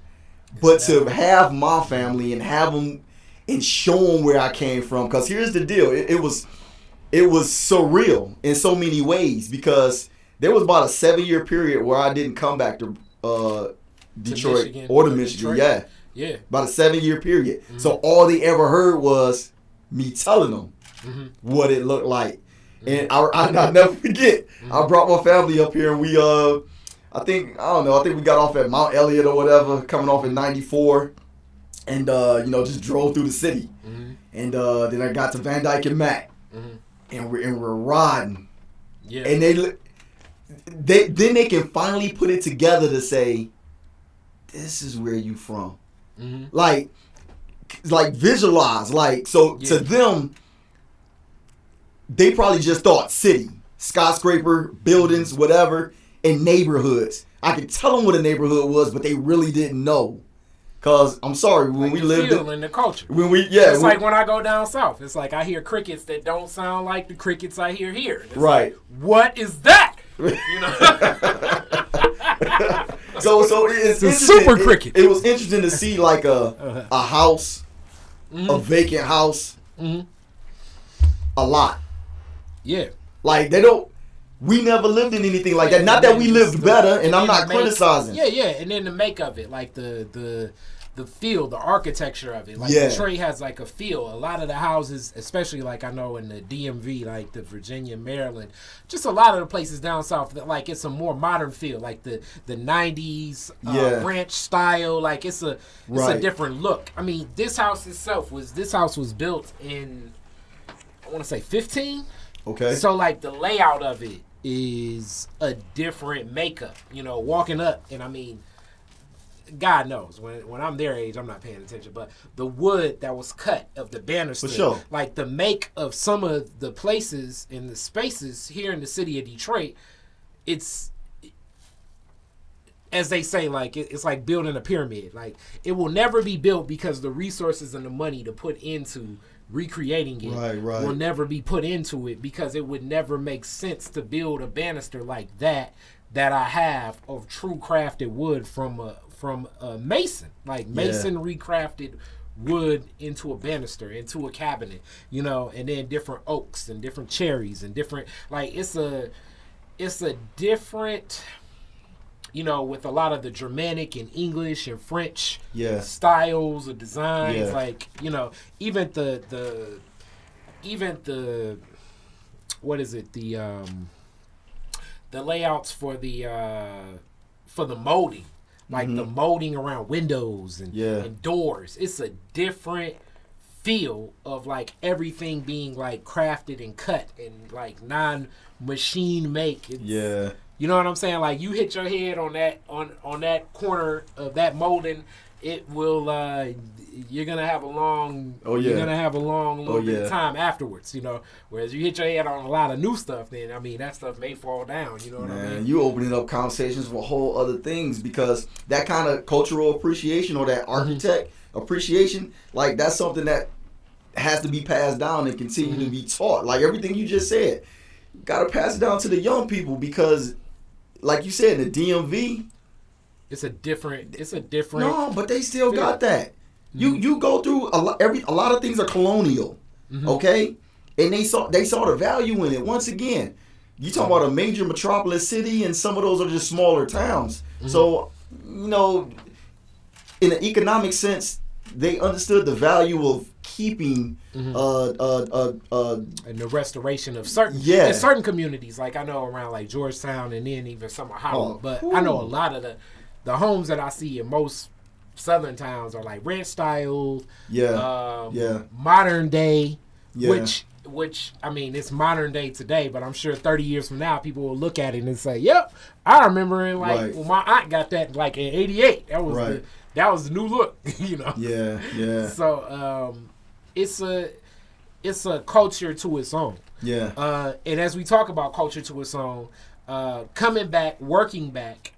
but to have my family and have them and show them where I came from, because here's the deal, it was surreal in so many ways, because there was about a 7-year period where I didn't come back to Detroit or to Michigan. Detroit. Yeah. About a 7-year period. Mm-hmm. So all they ever heard was me telling them what it looked like. And I'll never forget. I brought my family up here, and we I think we got off at Mount Elliott or whatever, coming off in 94, and just drove through the city. And then I got to Van Dyke and Mac, and we're riding. Yeah. And they can finally put it together to say, this is where you from. Like visualize. To them, they probably just thought city, skyscraper, buildings, whatever, and neighborhoods. I could tell them what a neighborhood was, but they really didn't know. Cause I'm sorry, when we lived in the culture, it's like when I go down south, it's like I hear crickets that don't sound like the crickets I hear here. It's right. Like, what is that? So it's a super cricket. It was interesting to see like a house, a vacant house, a lot. Yeah. Like we never lived in anything like that. Not that we lived better, and I'm not criticizing. Yeah, and then the make of it, like the feel, the architecture of it. Like Detroit has like a feel. A lot of the houses, especially like I know in the DMV, like the Virginia, Maryland, just a lot of the places down south, that like it's a more modern feel, like the 90s ranch style. Like it's a different look. I mean, this house was built in, I want to say 15. Okay. So like the layout of it is a different makeup, walking up, and I mean, God knows when I'm their age, I'm not paying attention, but the wood that was cut of the banister, for sure, like the make of some of the places in the spaces here in the city of Detroit, it's, as they say, like it's like building a pyramid. Like it will never be built because the resources and the money to put into recreating it will never be put into it, because it would never make sense to build a banister like that I have of true crafted wood from a mason, like masonry crafted wood into a banister, into a cabinet, and then different oaks and different cherries and different, like it's a different, with a lot of the Germanic and English and French styles of designs, like, even the what is it, the layouts for the molding, like the molding around windows and doors. It's a different feel of like everything being like crafted and cut and like non-machine make. You know what I'm saying? Like you hit your head on that corner of that molding, it will you're gonna have a long little bit of time afterwards, Whereas you hit your head on a lot of new stuff, then I mean that stuff may fall down, you know what I mean? You opening up conversations for whole other things, because that kind of cultural appreciation or that architect appreciation, like that's something that has to be passed down and continue to be taught. Like everything you just said, you gotta pass it down to the young people, because like you said, in the DMV, it's a different. No, but they still got that. You go through a lot of things are colonial, okay, and they saw the value in it. Once again, you talk about a major metropolis city, and some of those are just smaller towns. So in an economic sense, they understood the value of keeping and the restoration of certain communities. Like I know around like Georgetown, and then even some of Howard. But I know a lot of the homes that I see in most southern towns are like ranch style, modern day, which I mean it's modern day today, but I'm sure 30 years from now people will look at it and say, "Yep, I remember it." Like when my aunt got that like in '88. That was that was the new look, you know. Yeah, yeah. So it's a culture to its own. Yeah. And as we talk about culture to its own, coming back, working back,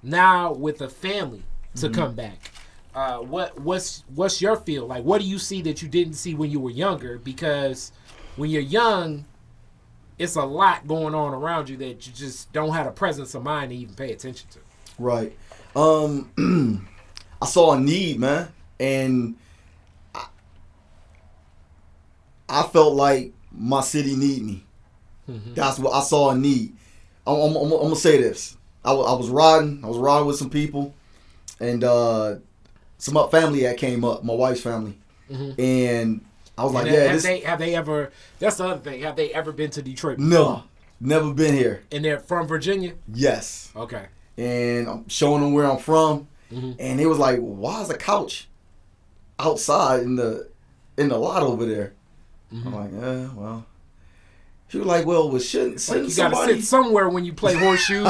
now with a family to come back. What's your feel? Like, what do you see that you didn't see when you were younger? Because when you're young, it's a lot going on around you that you just don't have a presence of mind to even pay attention to. Right. I saw a need, man, and I felt like my city need me. Mm-hmm. That's what I saw a need. I'm gonna say this. I was riding with some people, and some family that came up, my wife's family, and I was like, have they ever? That's the other thing. Have they ever been to Detroit before? No, never been here. And they're from Virginia? Yes. Okay. And I'm showing them where I'm from, and they was like, "Why is a couch outside in the lot over there?" I'm like, "Yeah, well." She was like, "Well, shouldn't you somebody gotta sit somewhere when you play horseshoe?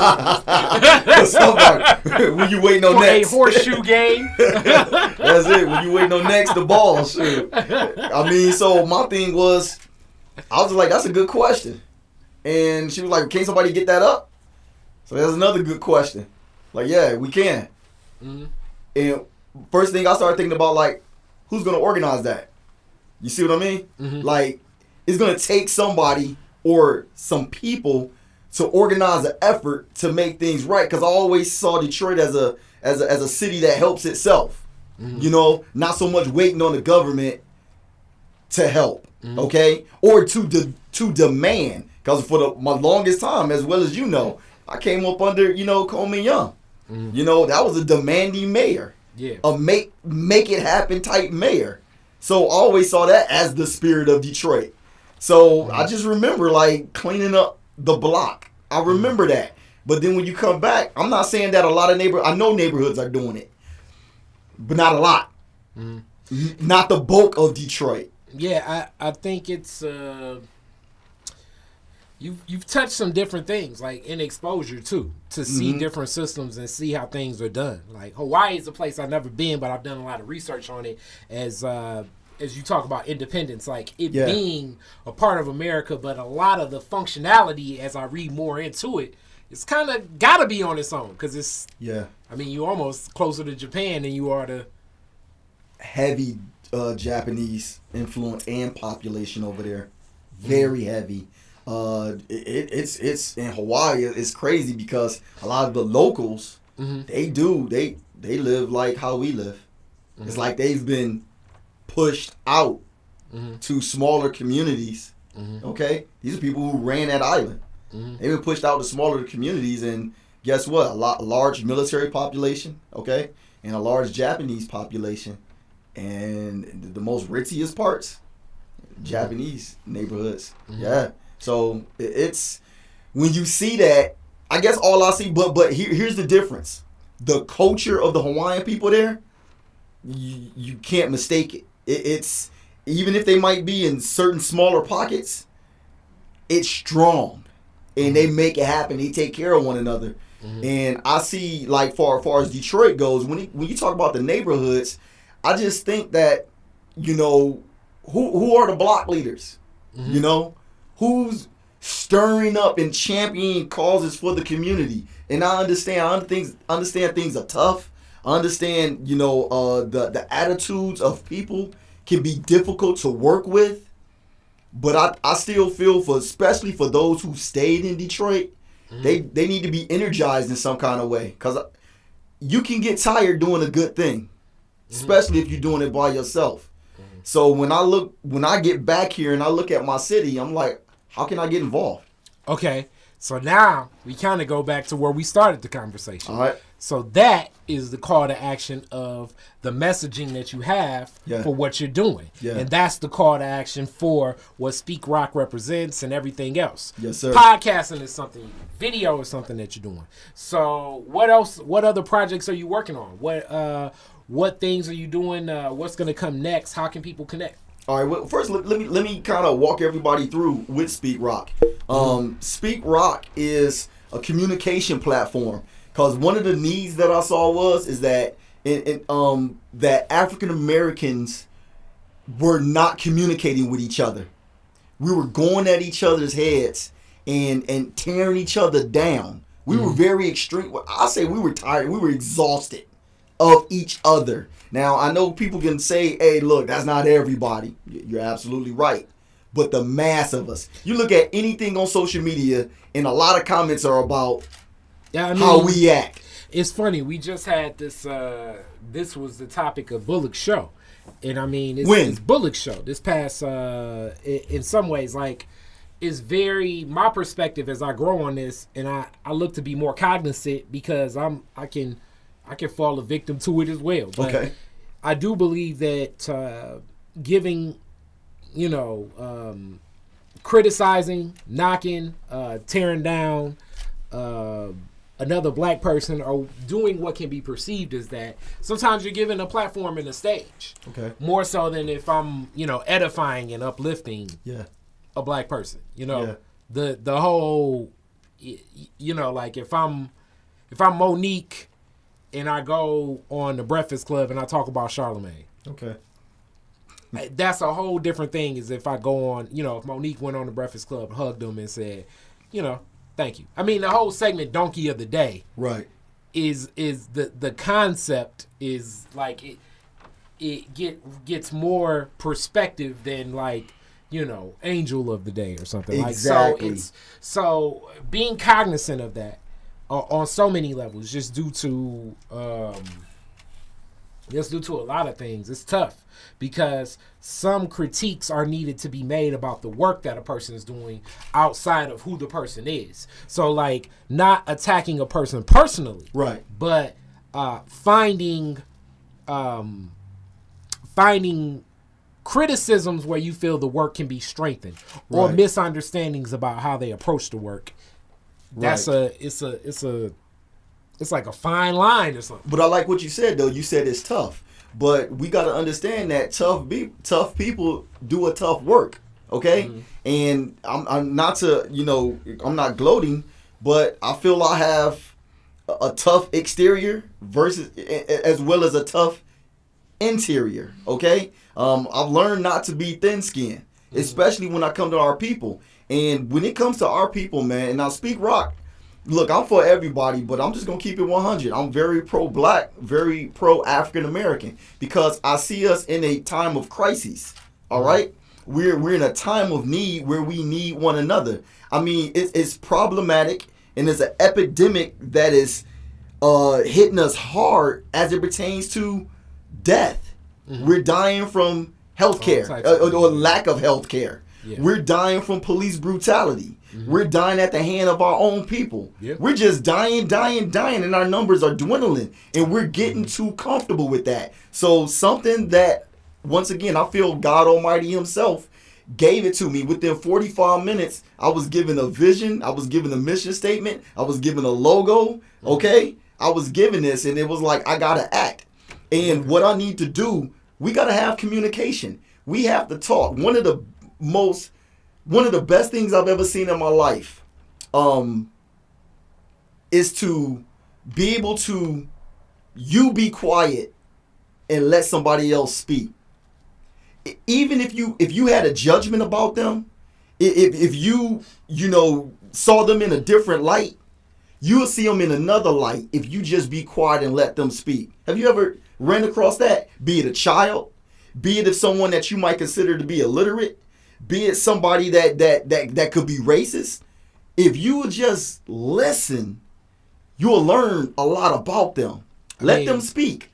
When you waiting on for next a horseshoe game." That's it. When you waiting on next, the ball. Shoot. I mean, so my thing was, I was like, "That's a good question," and she was like, "Can somebody get that up?" So that's another good question. Like, yeah, we can. And first thing I started thinking about, like, who's gonna organize that? You see what I mean? Like, it's gonna take somebody or some people to organize an effort to make things right. Because I always saw Detroit as a city that helps itself. You know, not so much waiting on the government to help, okay, or to demand. Because for my longest time, as well as you know, I came up under Coleman Young. You know, that was a demanding mayor, a make it happen type mayor. So I always saw that as the spirit of Detroit. So I just remember like cleaning up the block. I remember that. But then when you come back, I'm not saying that a lot of I know neighborhoods are doing it, but not a lot. Not the bulk of Detroit. Yeah, I think it's you've touched some different things, like in exposure too, to see different systems and see how things are done. Like Hawaii is a place I've never been, but I've done a lot of research on it as you talk about independence, like it being a part of America, but a lot of the functionality, as I read more into it, it's kind of got to be on its own because it's. Yeah. I mean, you're almost closer to Japan than you are to. Heavy Japanese influence and population over there, very heavy. It's in Hawaii. It's crazy because a lot of the locals they live like how we live. It's like they've been pushed out to smaller communities. Okay, these are people who ran that island. They've been pushed out to smaller communities, and guess what? A large military population. Okay, and a large Japanese population, and the most richest parts, Japanese neighborhoods. Yeah. So it's when you see that, I guess all I see, but here's the difference. The culture of the Hawaiian people there, you can't mistake it. It's even if they might be in certain smaller pockets, it's strong, and they make it happen. They take care of one another, and I see like far as Detroit goes, when you talk about the neighborhoods, I just think that who are the block leaders, who's stirring up and championing causes for the community. And I understand things are tough. I understand, the attitudes of people can be difficult to work with. But I still feel especially for those who stayed in Detroit, they need to be energized in some kind of way. Because you can get tired doing a good thing, especially if you're doing it by yourself. So when I get back here and I look at my city, I'm like, how can I get involved? Okay, so now we kind of go back to where we started the conversation. All right. So that is the call to action of the messaging that you have for what you're doing. Yeah. And that's the call to action for what Speak Rock represents and everything else. Yes, sir. Podcasting is something. Video is something that you're doing. So what else? What other projects are you working on? What things are you doing? What's going to come next? How can people connect? All right. Well, first, let me kind of walk everybody through with Speak Rock. Speak Rock is a communication platform because one of the needs that I saw is that that African Americans were not communicating with each other. We were going at each other's heads and tearing each other down. We were very extreme. I say we were tired. We were exhausted of each other. Now, I know people can say, hey, look, that's not everybody. You're absolutely right. But the mass of us. You look at anything on social media, and a lot of comments are about how we act. It's funny. We just had this. This was the topic of Bullock's show. And I mean, it's Bullock's show. This past, in some ways, like, is very my perspective as I grow on this, and I look to be more cognizant because I can fall a victim to it as well. But okay. I do believe that giving, criticizing, knocking, tearing down another black person, or doing what can be perceived as that, sometimes you're given a platform and a stage. Okay. More so than if I'm, edifying and uplifting. Yeah. A black person, the whole, like if I'm Monique and I go on the Breakfast Club and I talk about Charlemagne. Okay. That's a whole different thing as if I go on, if Monique went on the Breakfast Club, hugged them and said, thank you. I mean, the whole segment Donkey of the Day. Right. Is the concept is like it gets more perspective than like, angel of the day or something. Exactly. Like, so being cognizant of that on so many levels, just due to a lot of things, it's tough because some critiques are needed to be made about the work that a person is doing outside of who the person is. So like not attacking a person personally, right? But finding criticisms where you feel the work can be strengthened, or misunderstandings about how they approach the work. That's it's like a fine line or something. But I like what you said though. You said it's tough, but we got to understand that tough people do a tough work. Okay, mm-hmm. And I'm not to I'm not gloating, but I feel I have a tough exterior versus as well as a tough interior. Okay. I've learned not to be thin-skinned, especially when I come to our people. And when it comes to our people, man, and I'll speak Roc. Look, I'm for everybody, but I'm just going to keep it 100. I'm very pro-black, very pro-African-American, because I see us in a time of crisis, all right? We're in a time of need where we need one another. I mean, it's problematic, and it's an epidemic that is hitting us hard as it pertains to death. Mm-hmm. We're dying from healthcare or lack of healthcare. Yeah. We're dying from police brutality. Mm-hmm. We're dying at the hand of our own people. Yep. We're just dying, and our numbers are dwindling, and we're getting too comfortable with that. So something that, once again, I feel God Almighty himself gave it to me. Within 45 minutes, I was given a vision. I was given a mission statement. I was given a logo. Okay? I was given this, and it was like, I got to act. And what I need to do, we got to have communication. We have to talk. One of the best things I've ever seen in my life is to be able to be quiet and let somebody else speak. Even if you had a judgment about them, if you saw them in a different light, you will see them in another light if you just be quiet and let them speak. Have you ever ran across that? Be it a child, be it if someone that you might consider to be illiterate, be it somebody that could be racist. If you will just listen, you'll learn a lot about them. Let them speak.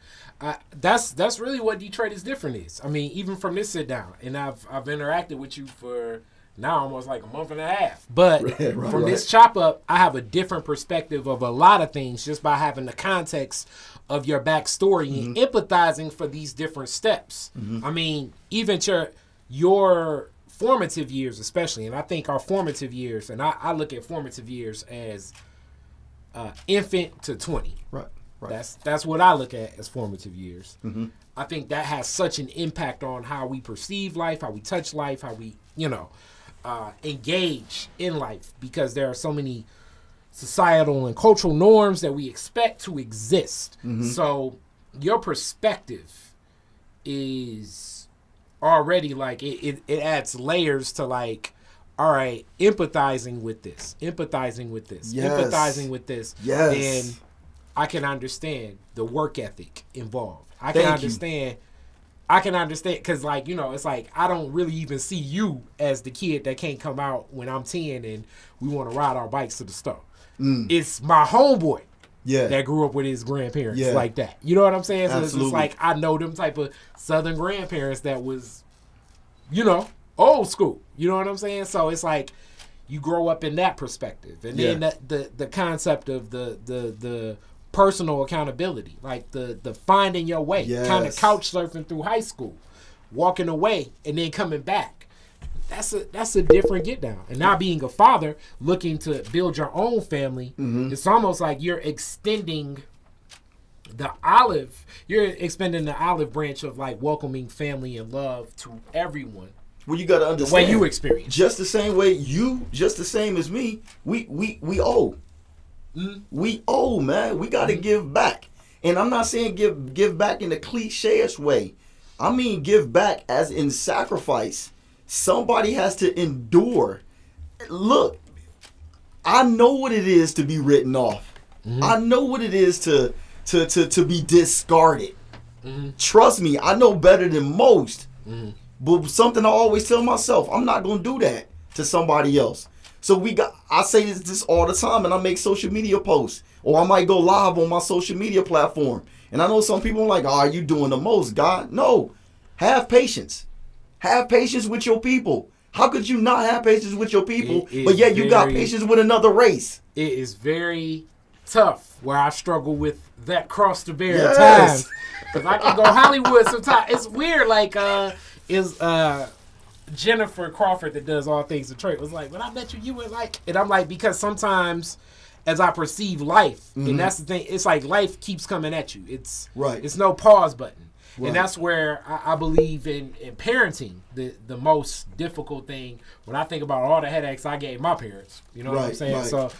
That's really what Detroit is different is. I mean, even from this sit down, and I've interacted with you for now almost like a month and a half. But from this chop up, I have a different perspective of a lot of things just by having the context of your backstory and empathizing for these different steps. I mean, even your formative years especially, and I think our formative years, and I look at formative years as infant to 20. Right. That's what I look at as formative years. I think that has such an impact on how we perceive life, how we touch life, how we, engage in life, because there are so many societal and cultural norms that we expect to exist. So your perspective is already like it adds layers to like, all right, empathizing with this, Yes. empathizing with this, Yes. then I can understand the work ethic involved. I Thank can you. understand because, like, you know, it's like I don't really even see you as the kid that can't come out when I'm 10 and we want to ride our bikes to the store. It's my homeboy that grew up with his grandparents like that. You know what I'm saying? So Absolutely. it's just like I know them type of Southern grandparents that was, you know, old school. You know what I'm saying? So it's like you grow up in that perspective, and then the concept of the personal accountability, like the finding your way, kind of couch surfing through high school, walking away and then coming back. That's a different get down. And now being a father, looking to build your own family, it's almost like you're extending the olive branch of like welcoming family and love to everyone. Well, you got to understand. The way you experience. Just the same way just the same as me, we owe. We owe, man. We got to give back. And I'm not saying give back in the cliche-ish way. I mean give back as in sacrifice. Somebody has to endure. Look, I know what it is to be written off. I know what it is to be discarded. Trust me, I know better than most. But something I always tell myself, I'm not going to do that to somebody else. So I say this all the time, and I make social media posts, or I might go live on my social media platform. And I know some people are like, oh, are you doing the most, God? No. Have patience. Have patience with your people. How could you not have patience with your people, but yet you got patience with another race? It is very tough where I struggle with that cross to bear at times. Because I can go Hollywood sometimes. It's weird, like, is Jennifer Crawford that does All Things Detroit was like, when I met you, you were like, and I'm like, because sometimes as I perceive life, and that's the thing, it's like life keeps coming at you. It's no pause button. Right. And that's where I believe in parenting, the most difficult thing when I think about all the headaches I gave my parents. You know what I'm saying? Right. So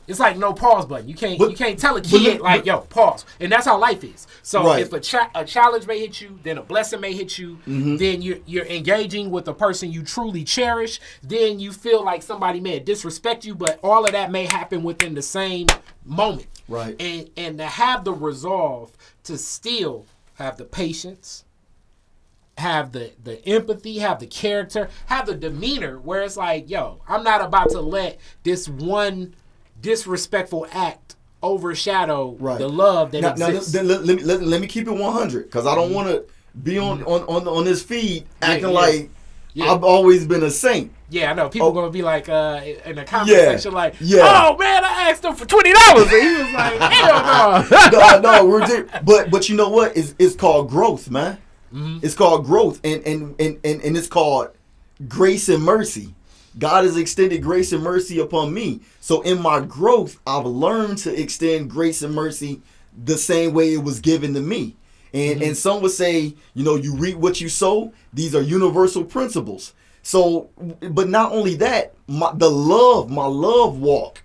it's like no pause button. You can't tell a kid like, yo, pause. And that's how life is. So if a challenge may hit you, then a blessing may hit you, then you're engaging with a person you truly cherish, then you feel like somebody may disrespect you, but all of that may happen within the same moment. Right. And to have the resolve to still have the patience, have the empathy, have the character, have the demeanor where it's like, yo, I'm not about to let this one disrespectful act overshadow the love that exists. Let me keep it 100 because I don't want to be on this feed acting like I've always been a saint. Yeah, I know. People going to be like, in the comment section, like, oh, man, I asked him for $20. And he was like, hell no. But you know what? It's called growth, man. It's called growth. And it's called grace and mercy. God has extended grace and mercy upon me. So in my growth, I've learned to extend grace and mercy the same way it was given to me. And some would say, you reap what you sow. These are universal principles. So, but not only that, my love walk.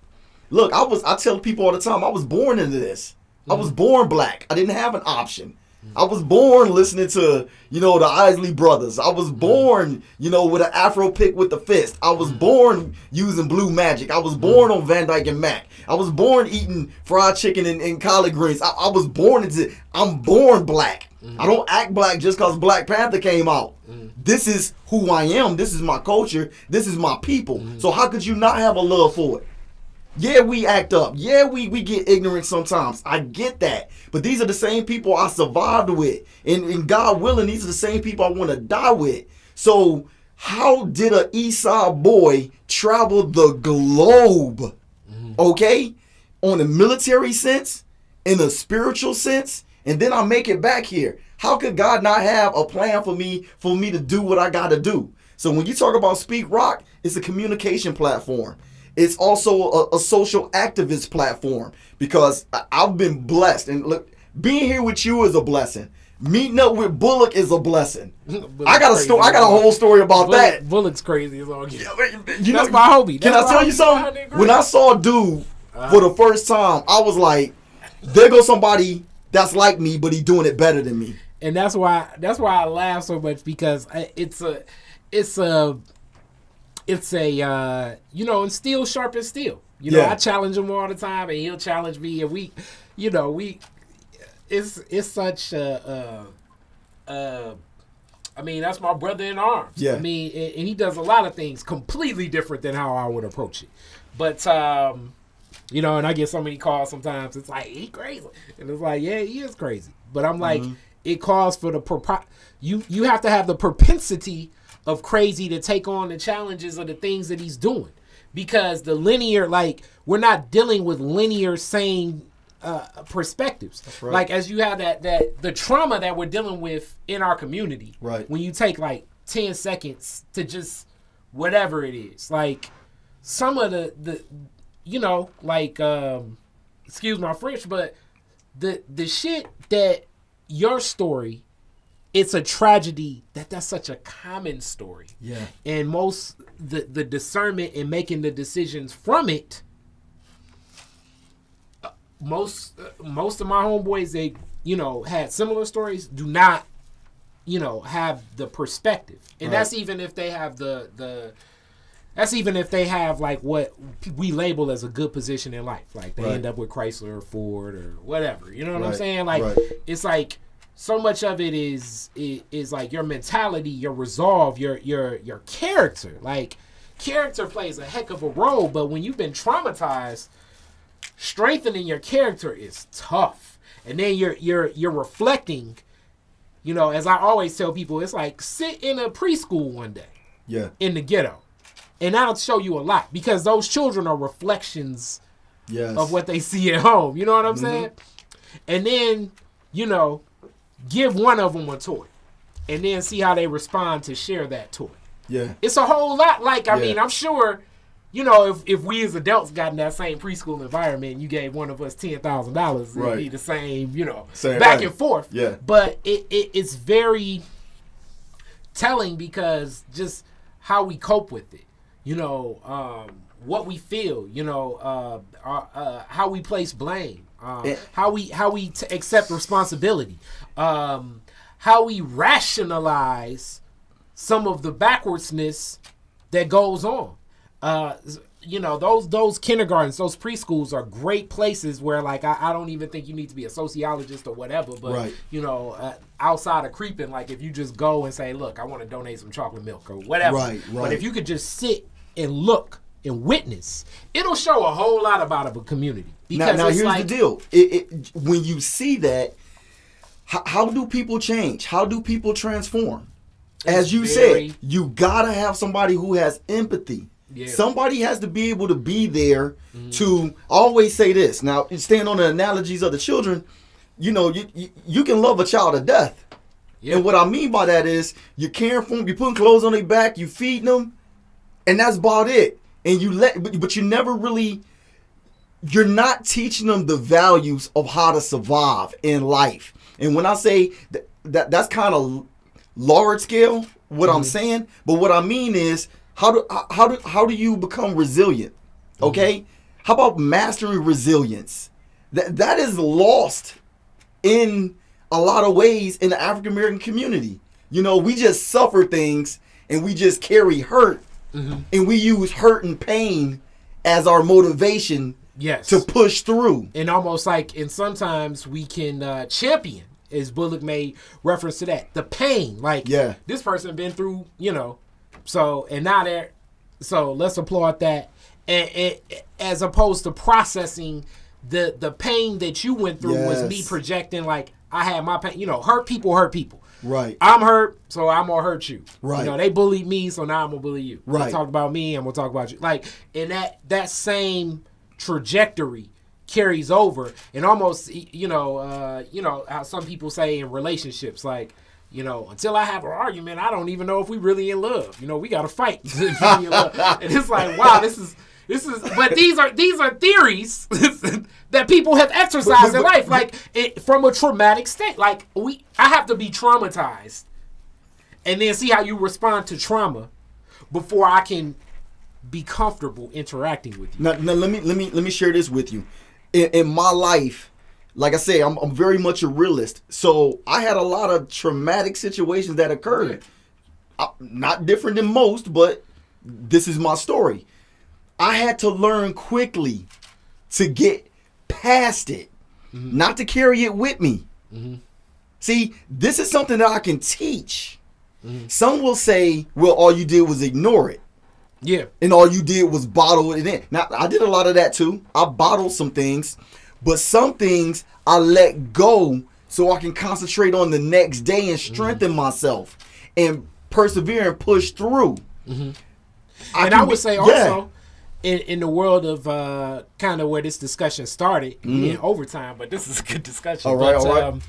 Look, I tell people all the time, I was born into this. I was born black. I didn't have an option. I was born listening to, the Isley Brothers. I was born, with an Afro pick with the fist. I was born using Blue Magic. I was born on Van Dyke and Mac. I was born eating fried chicken and collard greens. I'm born black. I don't act black just because Black Panther came out. This is who I am. This is my culture. This is my people. So how could you not have a love for it? Yeah, we act up. Yeah, we get ignorant sometimes. I get that. But these are the same people I survived with. And God willing, these are the same people I want to die with. So how did a East Side boy travel the globe? Okay? On a military sense, in a spiritual sense, and then I make it back here. How could God not have a plan for me to do what I got to do? So when you talk about Speak Rock, it's a communication platform. It's also a social activist platform because I've been blessed. And look, being here with you is a blessing. Meeting up with Bullock is a blessing. I got a whole story about that. Bullock's crazy as all get. That's my hobby. Can I tell you something? When I saw dude for the first time, I was like, there goes somebody that's like me, but he doing it better than me. And that's why I laugh so much, because it's a and steel sharpens steel. I challenge him all the time, and he'll challenge me, and it's such that's my brother in arms. Yeah. And he does a lot of things completely different than how I would approach it. But and I get so many calls sometimes. It's like, he crazy, and it's like, yeah, he is crazy. But I'm like, it calls for you have to have the propensity of crazy to take on the challenges of the things that he's doing, because the linear, like, we're not dealing with linear same perspectives. That's right. Like, as you have that the trauma that we're dealing with in our community, right? When you take like 10 seconds to just whatever it is, like some of the excuse my French, but the shit that your story, it's a tragedy that's such a common story. Yeah. And most the discernment in making the decisions from it, most of my homeboys, they had similar stories, do not have the perspective. And that's even if they have that's even if they have like what we label as a good position in life, like they end up with Chrysler or Ford or whatever. You know what I'm saying? Like, it's like so much of it is like your mentality, your resolve, your character. Like, character plays a heck of a role, but when you've been traumatized, strengthening your character is tough. And then you're reflecting. As I always tell people, it's like sit in a preschool one day. Yeah. In the ghetto. And that'll show you a lot, because those children are reflections of what they see at home. You know what I'm saying? And then, give one of them a toy, and then see how they respond to share that toy. Yeah. It's a whole lot. Like, I mean, I'm sure, if we as adults got in that same preschool environment and you gave one of us $10,000, it'd be the same, same back and forth. Yeah. But it's very telling, because just how we cope with it. What we feel, how we place blame, how we accept responsibility, how we rationalize some of the backwardsness that goes on. Those kindergartens, those preschools are great places where, like, I don't even think you need to be a sociologist or whatever, but outside of creeping, like, if you just go and say, look, I want to donate some chocolate milk or whatever, but if you could just sit and look and witness, it'll show a whole lot about a community. Because now here's the deal. When you see that, how do people change? How do people transform? As you said, you gotta have somebody who has empathy. Yeah. Somebody has to be able to be there to always say this. Now, staying on the analogies of the children, you can love a child to death. Yeah. And what I mean by that is you're caring for them, you're putting clothes on their back, you feeding them, and that's about it. And but you never really, you're not teaching them the values of how to survive in life. And when I say that's kind of large scale, what I'm saying, but what I mean is how do you become resilient? Okay, how about mastering resilience? That is lost in a lot of ways in the African American community. We just suffer things and we just carry hurt, and we use hurt and pain as our motivation to push through. And almost like, and sometimes we can champion, as Bullock made reference to that, the pain. Like, this person been through, so, and now so let's applaud that. And as opposed to processing the pain that you went through was me projecting, like, I had my pain. Hurt people. Right. I'm hurt, so I'm gonna hurt you. Right. They bullied me, so now I'm gonna bully you. Right. They talked about me, I'm gonna talk about you. Like, and that same trajectory carries over, and almost, how some people say in relationships, like, until I have an argument, I don't even know if we really in love. We gotta fight. And it's like, wow, this is. But these are theories that people have exercised in life, like from a traumatic state. Like, I have to be traumatized, and then see how you respond to trauma before I can be comfortable interacting with you. Now let me share this with you. In my life, like I say, I'm very much a realist. So I had a lot of traumatic situations that occurred. Not different than most, but this is my story. I had to learn quickly to get past it, not to carry it with me. See, this is something that I can teach. Some will say, well, all you did was ignore it. Yeah. And all you did was bottle it in. Now, I did a lot of that too. I bottled some things, but some things I let go so I can concentrate on the next day and strengthen myself and persevere and push through. I would say also, in the world of kind of where this discussion started, in overtime, but this is a good discussion. All right.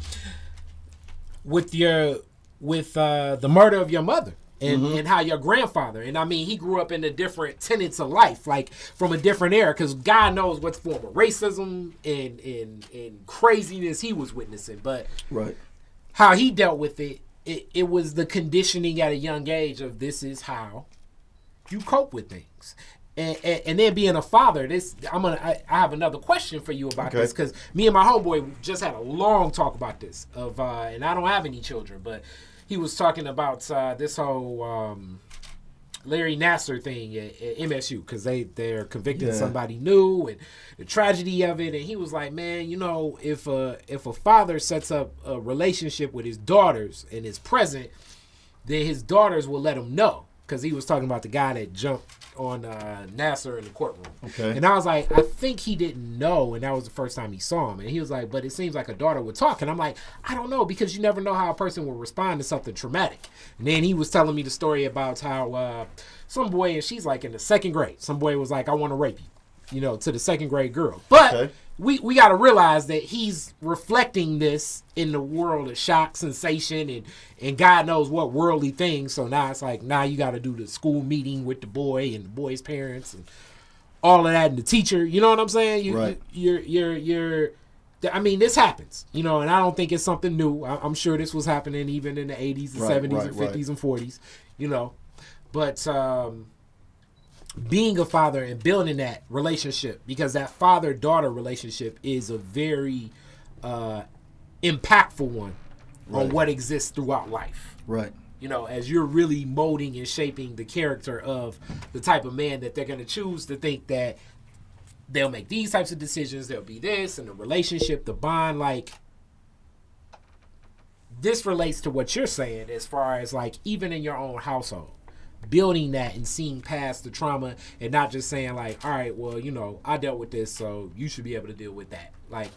With the murder of your mother and how your grandfather, and I mean, he grew up in the different tenets of life, like from a different era, because God knows what form of racism and craziness he was witnessing, but how he dealt with it was the conditioning at a young age of this is how you cope with things. And then being a father, I have another question for you about this, because me and my homeboy just had a long talk about this and I don't have any children, but he was talking about this whole Larry Nassar thing at MSU, because they're convicting somebody new and the tragedy of it, and he was like, man, you know, if a father sets up a relationship with his daughters and is present, then his daughters will let him know, because he was talking about the guy that jumped on Nassar in the courtroom. And I was like, I think he didn't know, and that was the first time he saw him. And he was like, but it seems like a daughter would talk. And I'm like, I don't know, because you never know how a person will respond to something traumatic. And then he was telling me the story about how some boy, and she's like in the second grade, some boy was like, I want to rape you, to the second grade girl. But we got to realize that he's reflecting this in the world of shock, sensation, and God knows what worldly things. So now it's like, now you got to do the school meeting with the boy and the boy's parents and all of that, and the teacher. You know what I'm saying? You're I mean, this happens, and I don't think it's something new. I'm sure this was happening even in the 80s and 70s and 50s and 40s, But being a father and building that relationship, because that father-daughter relationship is a very impactful one on what exists throughout life. As you're really molding and shaping the character of the type of man that they're going to choose to think that they'll make these types of decisions, there'll be this, and the relationship, the bond, like, this relates to what you're saying as far as, like, even in your own household, building that and seeing past the trauma and not just saying, like, all right, well, I dealt with this, so you should be able to deal with that. Like,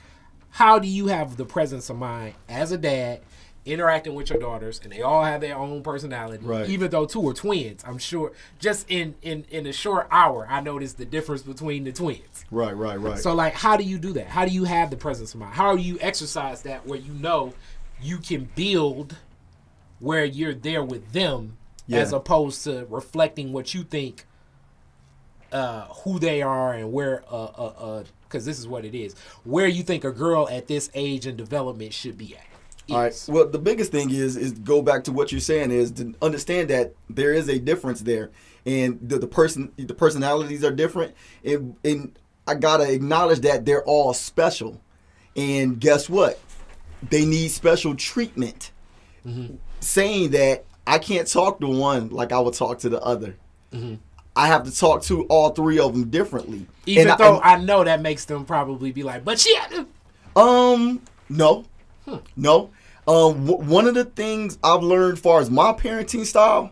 how do you have the presence of mind as a dad interacting with your daughters, and they all have their own personality, even though two are twins? I'm sure just in a short hour, I noticed the difference between the twins. Right. So, like, how do you do that? How do you have the presence of mind? How do you exercise that where you can build where you're there with them, as opposed to reflecting what you think who they are and where because this is what it is, where you think a girl at this age and development should be at. All right. Well, the biggest thing is go back to what you're saying, is to understand that there is a difference there, and the personalities are different, and I gotta acknowledge that they're all special, and guess what? They need special treatment. Saying that, I can't talk to one like I would talk to the other. I have to talk to all three of them differently. Even though I know that makes them probably be like, but she had to. No. One of the things I've learned as far as my parenting style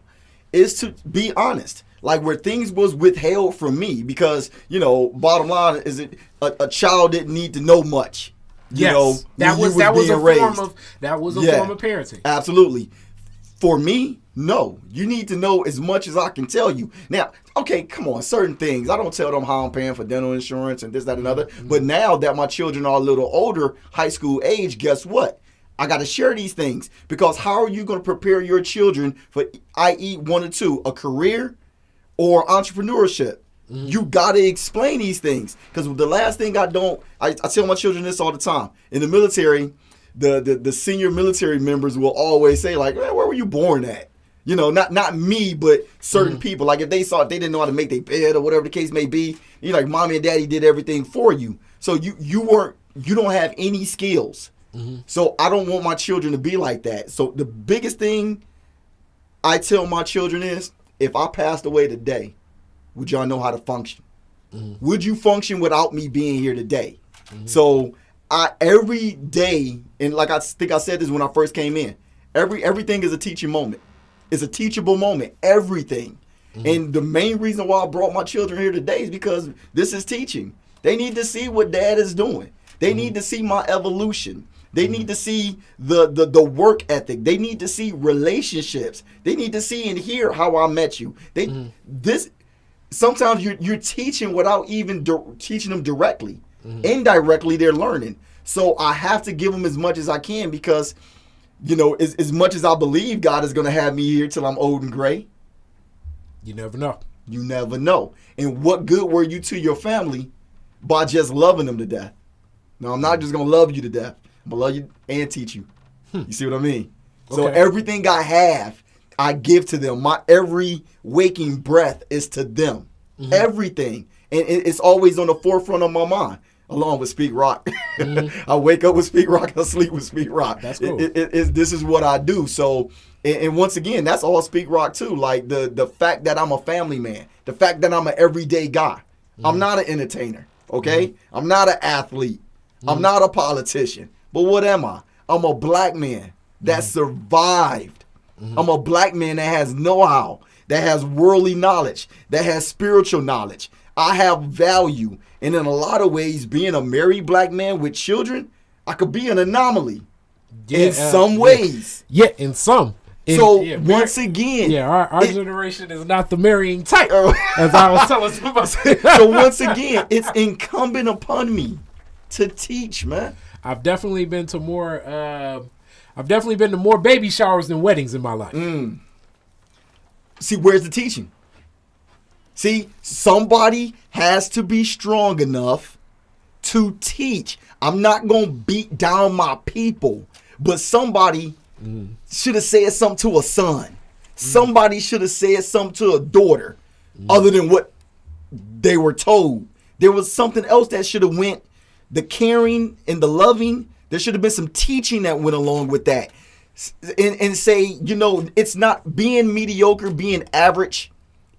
is to be honest. Like, where things was withheld from me, because, bottom line is a child didn't need to know much. That was a form of parenting. Absolutely. For me, no. You need to know as much as I can tell you. Now, okay, come on, certain things. I don't tell them how I'm paying for dental insurance and this, that, and other. But now that my children are a little older, high school age, guess what? I got to share these things, because how are you going to prepare your children for, i.e., one or two, a career or entrepreneurship? You got to explain these things, because the last thing I tell my children this all the time. In the military, the senior military members will always say, like, where were you born at? Not me, but certain people. Like, if they didn't know how to make their bed or whatever the case may be, like, mommy and daddy did everything for you. So you weren't you don't have any skills. So I don't want my children to be like that. So the biggest thing I tell my children is, if I passed away today, would y'all know how to function? Would you function without me being here today? So every day, and like I think I said this when I first came in, everything is a teaching moment. It's a teachable moment. Everything. And the main reason why I brought my children here today is because this is teaching. They need to see what dad is doing. They need to see my evolution. They need to see the work ethic. They need to see relationships. They need to see and hear how I met you. Sometimes you're teaching without even teaching them directly. Indirectly, they're learning. So I have to give them as much as I can because, as much as I believe God is going to have me here till I'm old and gray. You never know. You never know. And what good were you to your family by just loving them to death? No, I'm not just going to love you to death. I'm going to love you and teach you. You see what I mean? Okay. So everything I have, I give to them. My every waking breath is to them. Everything. And it's always on the forefront of my mind, along with Speak Rock. I wake up with Speak Rock. I sleep with Speak Rock. That's cool. This is what I do. So, and once again, that's all Speak Rock too. Like the fact that I'm a family man, the fact that I'm an everyday guy. I'm not an entertainer, okay? I'm not an athlete. I'm not a politician. But what am I? I'm a black man that survived. I'm a black man that has know-how, that has worldly knowledge, that has spiritual knowledge. I have value. And in a lot of ways, being a married black man with children, I could be an anomaly in some ways. Yeah, in some. Once again. Our generation is not the marrying type, as I was telling somebody. So once again, it's incumbent upon me to teach, man. I've definitely been to more baby showers than weddings in my life. See, where's the teaching? See, somebody has to be strong enough to teach. I'm not going to beat down my people, but somebody should have said something to a son. Somebody should have said something to a daughter other than what they were told. There was something else that should have went, the caring and the loving. There should have been some teaching that went along with that. And say, it's not being mediocre, being average,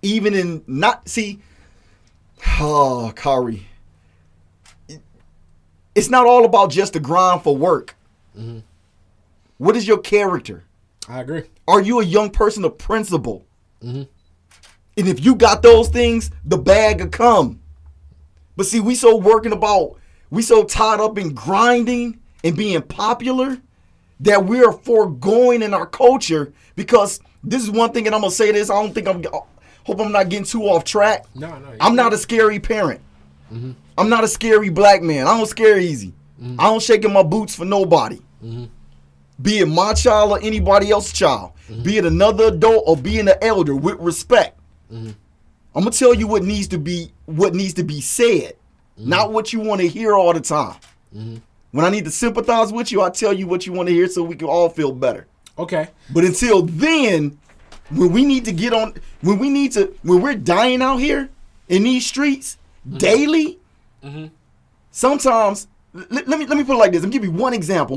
even in not, see, Kari, it's not all about just the grind for work. What is your character? I agree. Are you a young person of principle? And if you got those things, the bag will come. But see, we so tied up in grinding and being popular that we're foregoing in our culture, because this is one thing, and I'm going to say this, hope I'm not getting too off track. No. I'm not a scary parent. I'm not a scary black man. I don't scare easy. I don't shake in my boots for nobody. Be it my child or anybody else's child. Be it another adult or being an elder, with respect. I'm going to tell you what needs to be said, not what you want to hear all the time. When I need to sympathize with you, I tell you what you want to hear so we can all feel better. Okay. But until then, when we're dying out here in these streets daily, sometimes, let me put it like this. I'm gonna give you one example.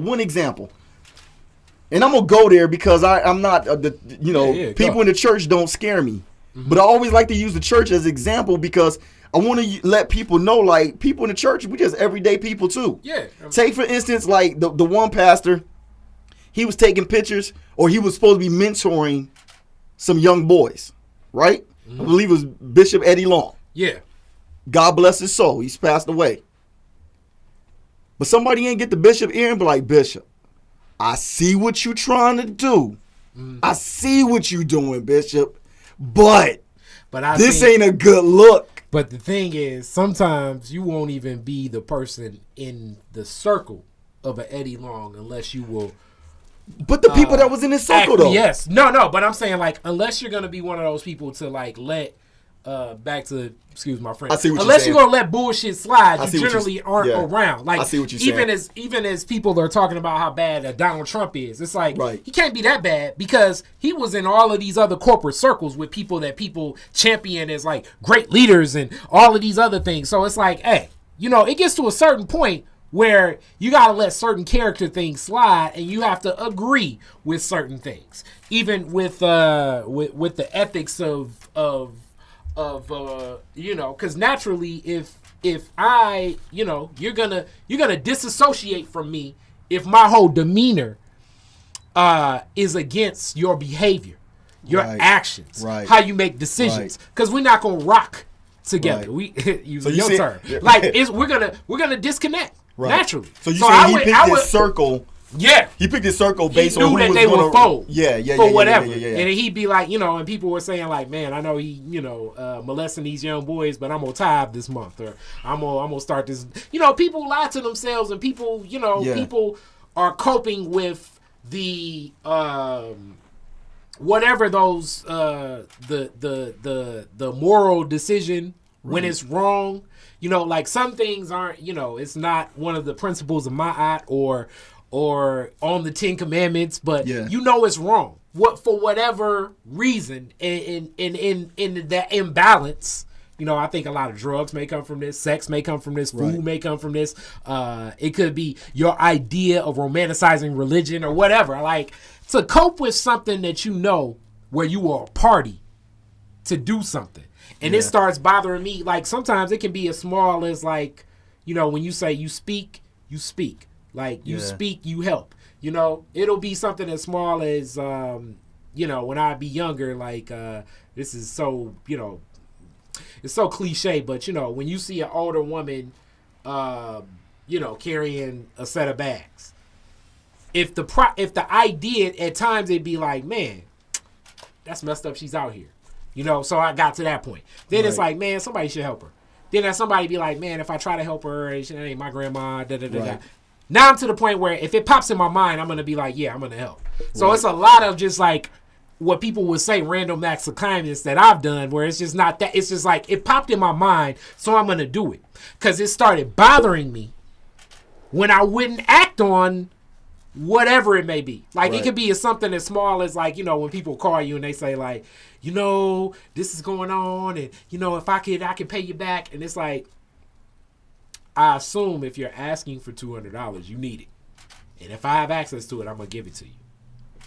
And I'm gonna go there because I'm not people in the church don't scare me. But I always like to use the church as an example because I want to let people know, like, people in the church, we just everyday people too. Yeah. Take, for instance, like the one pastor, he was taking pictures, or he was supposed to be mentoring some young boys, right? I believe it was Bishop Eddie Long. Yeah. God bless his soul. He's passed away. But somebody ain't get the bishop ear and be like, Bishop, I see what you trying to do. I see what you doing, Bishop. But this ain't a good look. But the thing is, sometimes you won't even be the person in the circle of an Eddie Long unless you will. But the people that was in his circle, though. Yes. No. But I'm saying, like, unless you're going to be one of those people to, like, let, back to, excuse my friend. I see what unless you're going to let bullshit slide, you generally aren't around. Like, I see what you're even saying. even as people are talking about how bad Donald Trump is, it's like, right. He can't be that bad because he was in all of these other corporate circles with people that people champion as, like, great leaders and all of these other things. So it's like, hey, it gets to a certain point where you got to let certain character things slide and you have to agree with certain things, even with the ethics of because naturally if I, you're gonna disassociate from me if my whole demeanor is against your behavior, your actions, how you make decisions, because we're not gonna rock together. We use your term. Like we're gonna disconnect naturally. So you say he picked his circle. Yeah, he picked his circle based on who that was they would fold. For whatever. Yeah. And he'd be like, and people were saying like, man, I know he, molesting these young boys, but I'm gonna tithe this month, or I'm gonna start this. People lie to themselves, and people, people are coping with the whatever those the moral decision when it's wrong. Like some things aren't. It's not one of the principles of Ma'at or on the 10 Commandments, but it's wrong. For whatever reason, in that imbalance, I think a lot of drugs may come from this, sex may come from this, food may come from this. It could be your idea of romanticizing religion or whatever. Like, to cope with something that where you are a party to do something, and it starts bothering me. Like, sometimes it can be as small as like, when you say you speak, you speak. Like, you speak, you help. It'll be something as small as, when I be younger, like, this is so, it's so cliche, but, when you see an older woman, carrying a set of bags, if the idea, at times it'd be like, man, that's messed up, she's out here. So I got to that point. Then it's like, man, somebody should help her. Then somebody be like, man, if I try to help her, it ain't my grandma, da-da-da-da. Now I'm to the point where if it pops in my mind, I'm going to be like, yeah, I'm going to help. So it's a lot of just like what people would say, random acts of kindness that I've done, where it's just not that. It's just like it popped in my mind, so I'm going to do it. Because it started bothering me when I wouldn't act on whatever it may be. Like it could be something as small as like, when people call you and they say like, this is going on and, if I can pay you back. And it's like, I assume if you're asking for $200, you need it. And if I have access to it, I'm going to give it to you.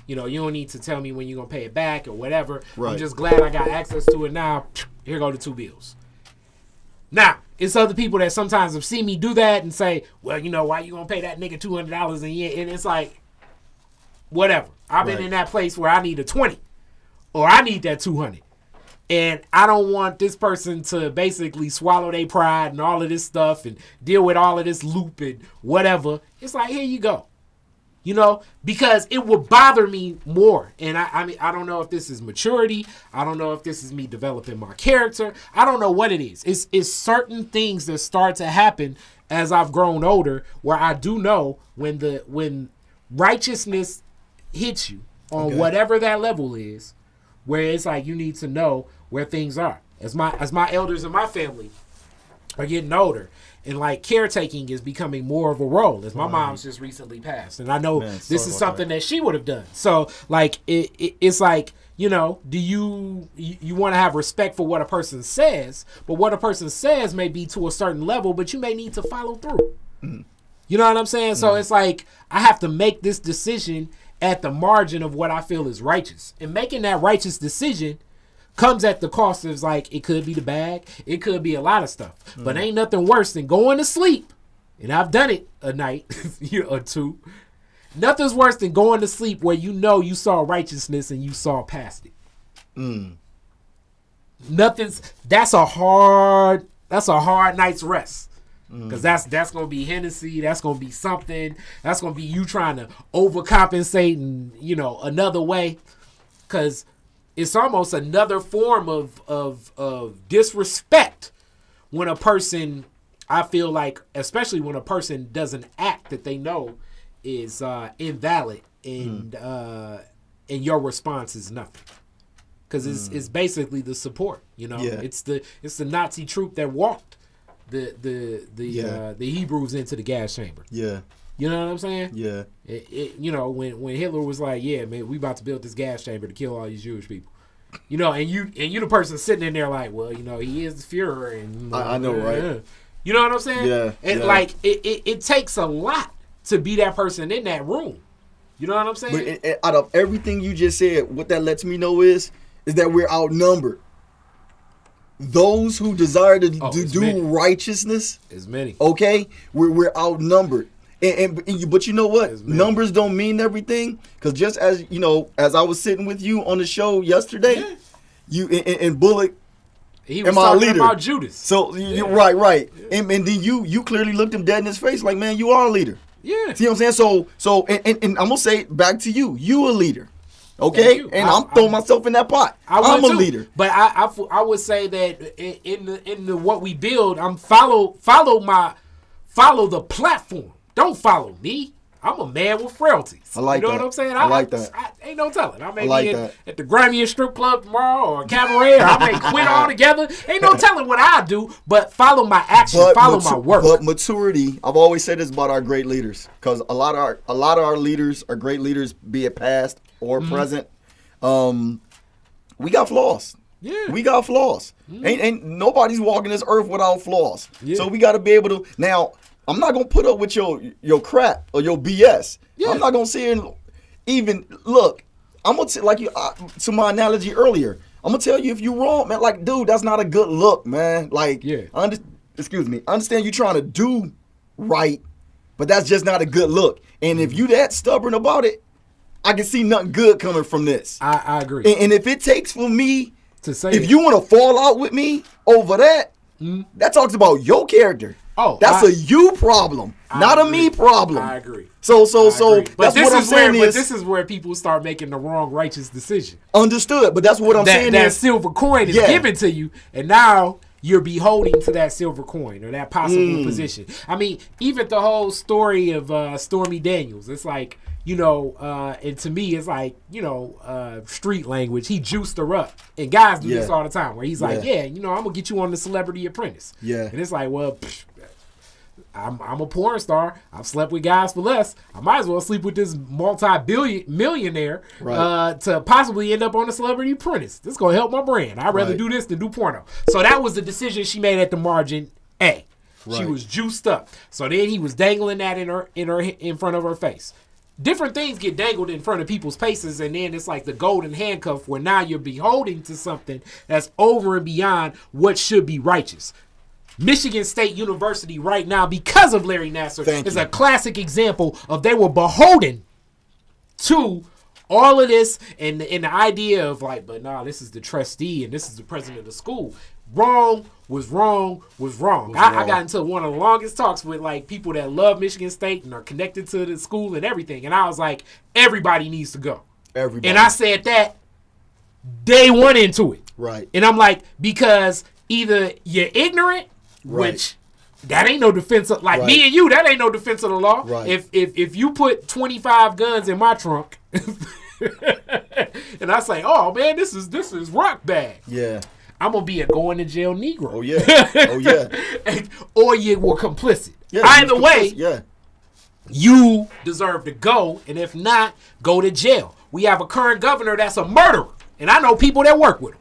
You don't need to tell me when you're going to pay it back or whatever. I'm just glad I got access to it now. Here go the 2 bills. Now, it's other people that sometimes have seen me do that and say, well, why you going to pay that nigga $200 a year? And it's like, whatever. I've been in that place where I need a 20 or I need that 200. And I don't want this person to basically swallow their pride and all of this stuff and deal with all of this loop and whatever. It's like, here you go. Because it would bother me more. And I mean, I don't know if this is maturity. I don't know if this is me developing my character. I don't know what it is. It's certain things that start to happen as I've grown older where I do know when righteousness hits you on whatever that level is, where it's like you need to know where things are. As my elders in my family are getting older, and like caretaking is becoming more of a role. As my mom's just recently passed, and I know this is something that she would have done. So like it's like, do you want to have respect for what a person says, but what a person says may be to a certain level, but you may need to follow through. You know what I'm saying? So it's like I have to make this decision at the margin of what I feel is righteous, and making that righteous decision comes at the cost of like, it could be the bag, it could be a lot of stuff, but ain't nothing worse than going to sleep, and I've done it a night or two. Nothing's worse than going to sleep where you saw righteousness and you saw past it. That's a hard night's rest. Because that's going to be Hennessy. That's going to be something. That's going to be you trying to overcompensate in, another way. Because it's almost another form of disrespect when a person, I feel like, especially when a person does an act that they know is invalid and your response is nothing. Because it's basically the support, It's the Nazi troop that walked the Hebrews into the gas chamber. Yeah. You know what I'm saying? Yeah. When Hitler was like, yeah, man, we about to build this gas chamber to kill all these Jewish people. And you the person sitting in there like, well, he is the Fuhrer, and I know, right? You know what I'm saying? Yeah. And like it takes a lot to be that person in that room. You know what I'm saying? But out of everything you just said, what that lets me know is that we're outnumbered. Those who desire to do righteousness, as many. Okay, we're outnumbered. But you know what? Numbers don't mean everything. Because just as you know, as I was sitting with you on the show yesterday, you and Bullock. He was talking about Judas. So you're right. Yeah. And then you clearly looked him dead in his face, like, man, you are a leader. Yeah. See what I'm saying? So and I'm gonna say back to you. You a leader. Okay? And I'm throwing myself in that pot. I'm a leader. But I would say that in the what we build, I'm follow the platform. Don't follow me. I'm a man with frailties. I like that. You know what I'm saying? I like that. Ain't no telling. I may be at the Grammy Strip Club tomorrow or a cabaret. Or I may quit altogether. Ain't no telling what I do, but follow my action, follow my work. But maturity, I've always said this about our great leaders, because a lot of our leaders are great leaders, be it past or present. We got flaws. Yeah. We got flaws. Ain't nobody's walking this earth without flaws. Yeah. So we got to be able to now. I'm not gonna put up with your crap or your BS. Yeah. I'm not gonna sit here and even look. I'm gonna to my analogy earlier. I'm gonna tell you if you're wrong, man. Like, dude, that's not a good look, man. Like, excuse me. I understand you trying to do right, but that's just not a good look. And if you that stubborn about it, I can see nothing good coming from this. I agree. And if it takes for me to say, if you want to fall out with me over that, that talks about your character. Oh, that's a you problem, not a me problem. I agree. So that's what I'm saying is. But this is where people start making the wrong righteous decision. Understood, but that's what I'm saying that is. That silver coin is given to you, and now you're beholding to that silver coin or that possible position. I mean, even the whole story of Stormy Daniels, it's like, you know, and to me, it's like, you know, street language. He juiced her up. And guys do this all the time, where he's like, you know, I'm going to get you on the Celebrity Apprentice. Yeah. And it's like, well, I'm a porn star. I've slept with guys for less. I might as well sleep with this multi-millionaire to possibly end up on the Celebrity Apprentice. This is going to help my brand. I'd rather do this than do porno. So that was the decision she made at the margin A. Right. She was juiced up. So then he was dangling that in front of her face. Different things get dangled in front of people's faces, and then it's like the golden handcuff where now you're beholding to something that's over and beyond what should be righteous. Michigan State University right now, because of Larry Nassar, is a classic example of they were beholden to all of this and the idea of like, but nah, this is the trustee and this is the president of the school. Wrong was wrong. I got into one of the longest talks with like people that love Michigan State and are connected to the school and everything. And I was like, everybody needs to go. Everybody. And I said that day one into it. Right. And I'm like, because either you're ignorant, which that ain't no defense of, like me and you, that ain't no defense of the law. Right. If you put 25 guns in my trunk and I say, oh man, this is rock bag. Yeah. I'm gonna be a going to jail Negro. Oh yeah. Or you were complicit. Yeah, either way, you deserve to go, and if not, go to jail. We have a current governor that's a murderer, and I know people that work with him.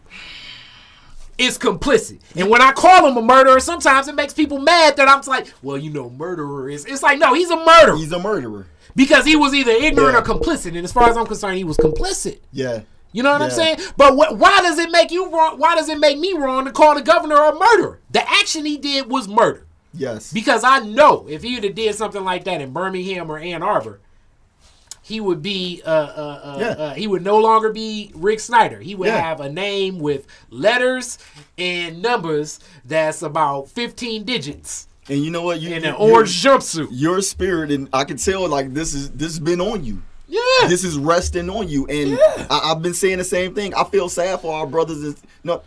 Is complicit. And when I call him a murderer, sometimes it makes people mad that I'm like, well, you know, murderer is. It's like, no, he's a murderer. He's a murderer. Because he was either ignorant or complicit. And as far as I'm concerned, he was complicit. Yeah. You know what I'm saying? But why does it make you wrong? Why does it make me wrong to call the governor a murderer? The action he did was murder. Yes. Because I know if he would have did something like that in Birmingham or Ann Arbor, he would be he would no longer be Rick Snyder. He would have a name with letters and numbers that's about 15 digits. And you know what? In an orange jumpsuit. Your spirit, and I can tell like this has been on you. Yeah. This is resting on you. And I've been saying the same thing. I feel sad for our brothers. I'm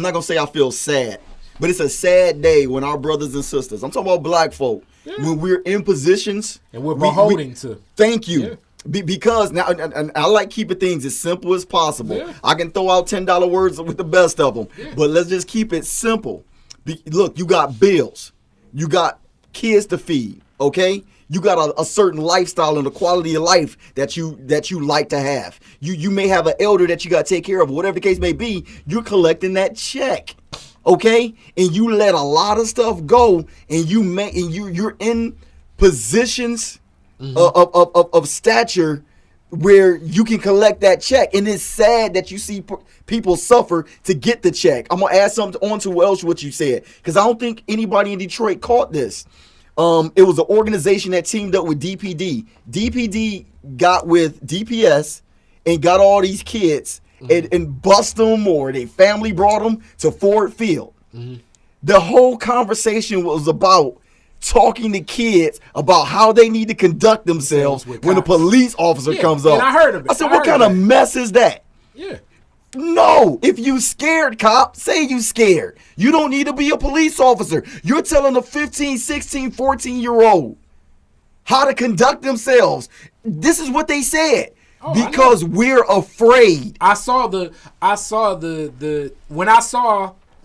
not gonna say I feel sad, but it's a sad day when our brothers and sisters, I'm talking about black folk, when we're in positions and we're beholding to. Thank you. Yeah. Because now, and I like keeping things as simple as possible. Yeah. I can throw out $10 words with the best of them, but let's just keep it simple. Look, you got bills, you got kids to feed, okay? You got a certain lifestyle and a quality of life that you like to have. You may have an elder that you got to take care of, whatever the case may be. You're collecting that check. okay, and you let a lot of stuff go, and you're in positions of stature where you can collect that check, and it's sad that you see people suffer to get the check. I'm gonna add something on to what you said, because I don't think anybody in Detroit caught this. It was an organization that teamed up with DPD. DPD got with DPS and got all these kids and bust them, or their family brought them to Ford Field. The whole conversation was about talking to kids about how they need to conduct themselves when a police officer comes up. And I heard of it. I said, what kind of mess is that? Yeah. No, if you scared, cop, say you scared. You don't need to be a police officer. You're telling a 15, 16, 14-year-old how to conduct themselves. This is what they said. Because we're afraid. When I saw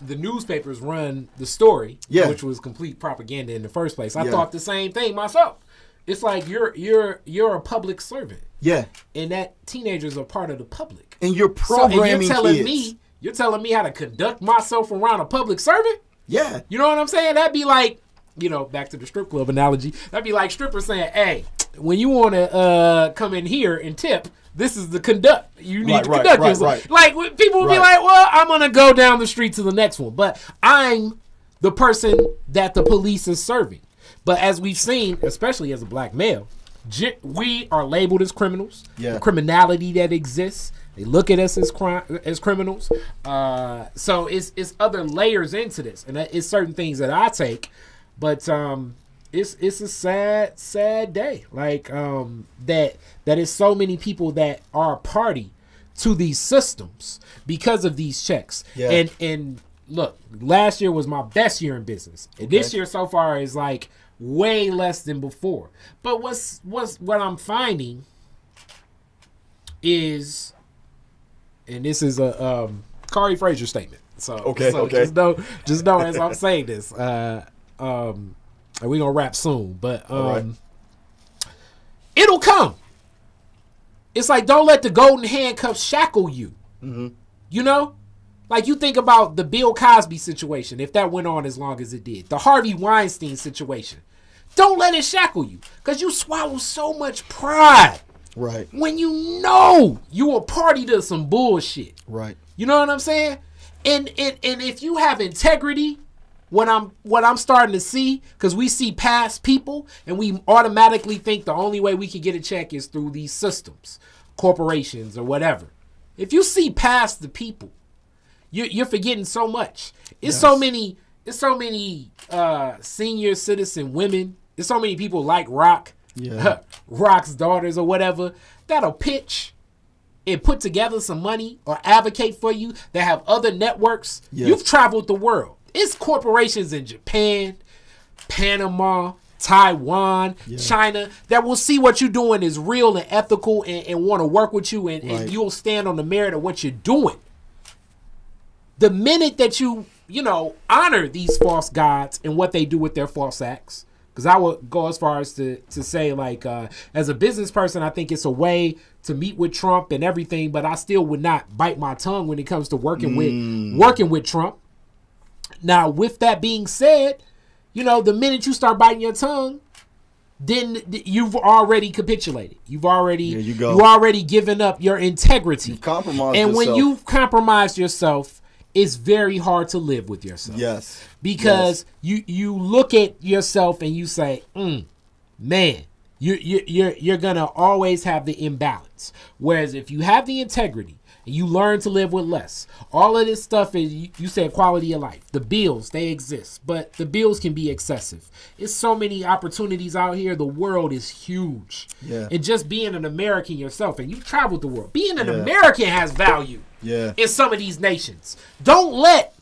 the newspapers run the story, which was complete propaganda in the first place, I thought the same thing myself. It's like you're a public servant. Yeah. And that teenagers are part of the public. And you're programming kids. You're telling me how to conduct myself around a public servant? Yeah. You know what I'm saying? That'd be like, back to the strip club analogy, that'd be like strippers saying, hey, when you want to come in here and tip, this is the conduct. You need to conduct yourself. Like, people will be like, well, I'm going to go down the street to the next one. But I'm the person that the police is serving. But as we've seen, especially as a black male, we are labeled as criminals. Yeah. The criminality that exists, they look at us as criminals. So it's other layers into this. And it's certain things that I take. But it's a sad day. Like that is so many people that are a party to these systems because of these checks. Yeah. And look, last year was my best year in business. And this year so far is like way less than before. But what I'm finding is, and this is a Kari Frazier statement. So just know as I'm saying this. We're gonna wrap soon, but it'll come. It's like, don't let the golden handcuffs shackle you. You know, like you think about the Bill Cosby situation, if that went on as long as it did, the Harvey Weinstein situation. Don't let it shackle you, because you swallow so much pride. Right. When you know you a party to some bullshit. Right. You know what I'm saying? And if you have integrity, what I'm starting to see, because we see past people and we automatically think the only way we can get a check is through these systems, corporations or whatever. If you see past the people, you're forgetting so much. It's so many senior citizen women. There's so many people like Roc, Roc's daughters or whatever, that'll pitch and put together some money or advocate for you, that have other networks. You've traveled the world. It's corporations in Japan, Panama, Taiwan, China, that will see what you're doing is real and ethical and want to work with you, and you'll stand on the merit of what you're doing. The minute that you honor these false gods and what they do with their false acts, because I would go as far as to say, like, as a business person, I think it's a way to meet with Trump and everything, but I still would not bite my tongue when it comes to working with Trump. Now, with that being said, the minute you start biting your tongue, then you've already capitulated. You've already given up your integrity. You've compromised yourself. And when you've compromised yourself, it's very hard to live with yourself. Yes. Because you look at yourself and you say, man, you're gonna always have the imbalance. Whereas if you have the integrity and you learn to live with less, all of this stuff is, you said quality of life. The bills, they exist, but the bills can be excessive. It's so many opportunities out here. The world is huge. Yeah. And just being an American yourself, and you've traveled the world, being an American has value in some of these nations. Don't let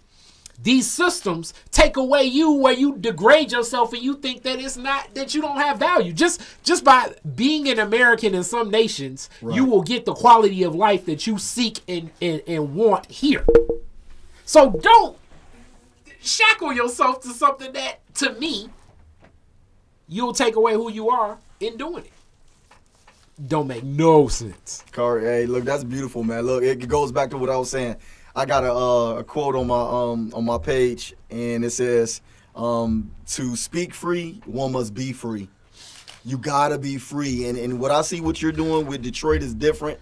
these systems take away you, where you degrade yourself and you think that it's not, that you don't have value. Just by being an American in some nations, you will get the quality of life that you seek and want here. So don't shackle yourself to something that, to me, you'll take away who you are in doing it. Don't make no sense. Kari, hey, look, that's beautiful, man. Look, it goes back to what I was saying. I got a quote on my page, and it says, "To speak free, one must be free." You gotta be free, and what I see what you're doing with Detroit is different,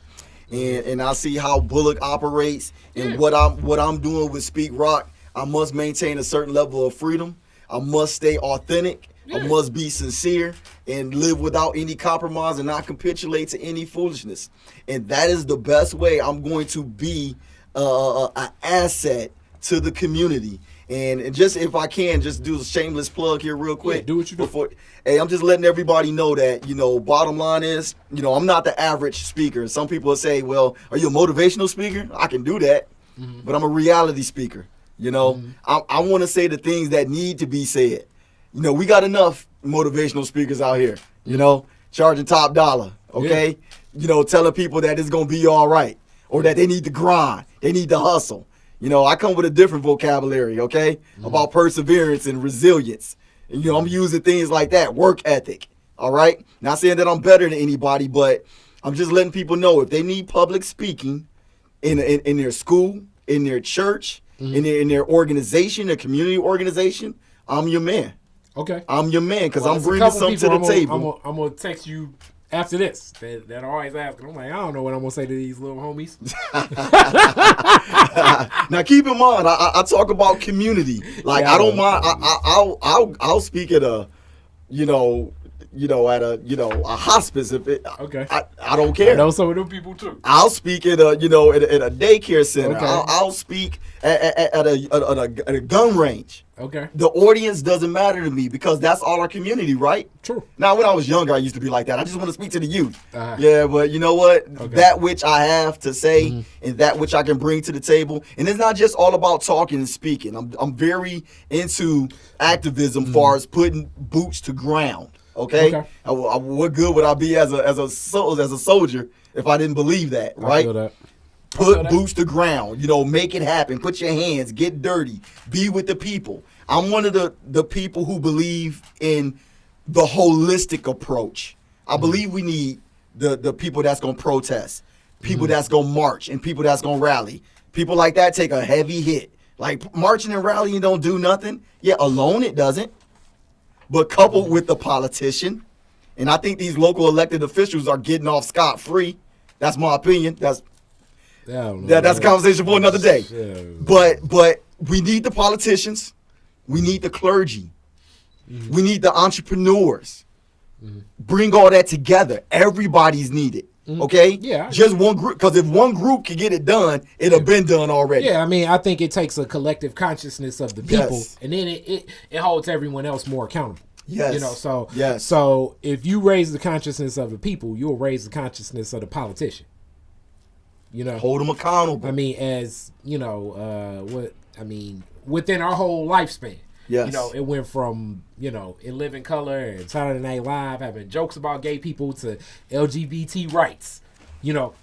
and I see how Bullock operates, and what I'm doing with Speak Rock. I must maintain a certain level of freedom. I must stay authentic. I must be sincere and live without any compromise and not capitulate to any foolishness. And that is the best way I'm going to be an asset to the community. And just if I can, just do a shameless plug here real quick. Yeah, do what you do. Hey, I'm just letting everybody know that, bottom line is, I'm not the average speaker. Some people will say, well, are you a motivational speaker? I can do that, but I'm a reality speaker. I want to say the things that need to be said. We got enough motivational speakers out here, charging top dollar, okay? Telling people that it's going to be all right or that they need to grind, they need to hustle. I come with a different vocabulary, okay, about perseverance and resilience. And, I'm using things like that, work ethic, all right? Not saying that I'm better than anybody, but I'm just letting people know if they need public speaking in their school, in their church, in their organization, their community organization, I'm your man. Okay. I'm your man because I'm bringing something to the table. I'm going to text you after this. That always asking. I'm like, I don't know what I'm going to say to these little homies. Now, keep in mind, I talk about community. Like, I don't mind. I'll speak at a hospice if it. Okay. I don't care. I know some of them people too. I'll speak at a daycare center. Okay. I'll speak at a gun range. Okay. The audience doesn't matter to me because that's all our community, right? True. Now, when I was younger, I used to be like that. I just want to speak to the youth. Uh-huh. Yeah, but you know what? Okay. That which I have to say and that which I can bring to the table. And it's not just all about talking and speaking. I'm very into activism as far as putting boots to ground. Okay. What good would I be as a soldier if I didn't believe that, right? I feel that. Put boots to ground, make it happen. Put your hands, get dirty, be with the people. I'm one of the people who believe in the holistic approach. I believe we need the people that's going to protest, people that's going to march, and people that's going to rally. People like that take a heavy hit. Like marching and rallying don't do nothing. Yeah, alone it doesn't. But coupled with the politician, and I think these local elected officials are getting off scot-free. That's my opinion. That's a conversation for another day. Yeah. But we need the politicians. We need the clergy. We need the entrepreneurs. Bring all that together. Everybody's needed. Okay? Yeah. Just one group. Because if one group can get it done, it'll have been done already. Yeah, I mean, I think it takes a collective consciousness of the people, and then it holds everyone else more accountable. Yes. So if you raise the consciousness of the people, you'll raise the consciousness of the politician. Hold them accountable. I mean, within our whole lifespan. Yes. It went from, In Living Color and Saturday Night Live having jokes about gay people to LGBT rights.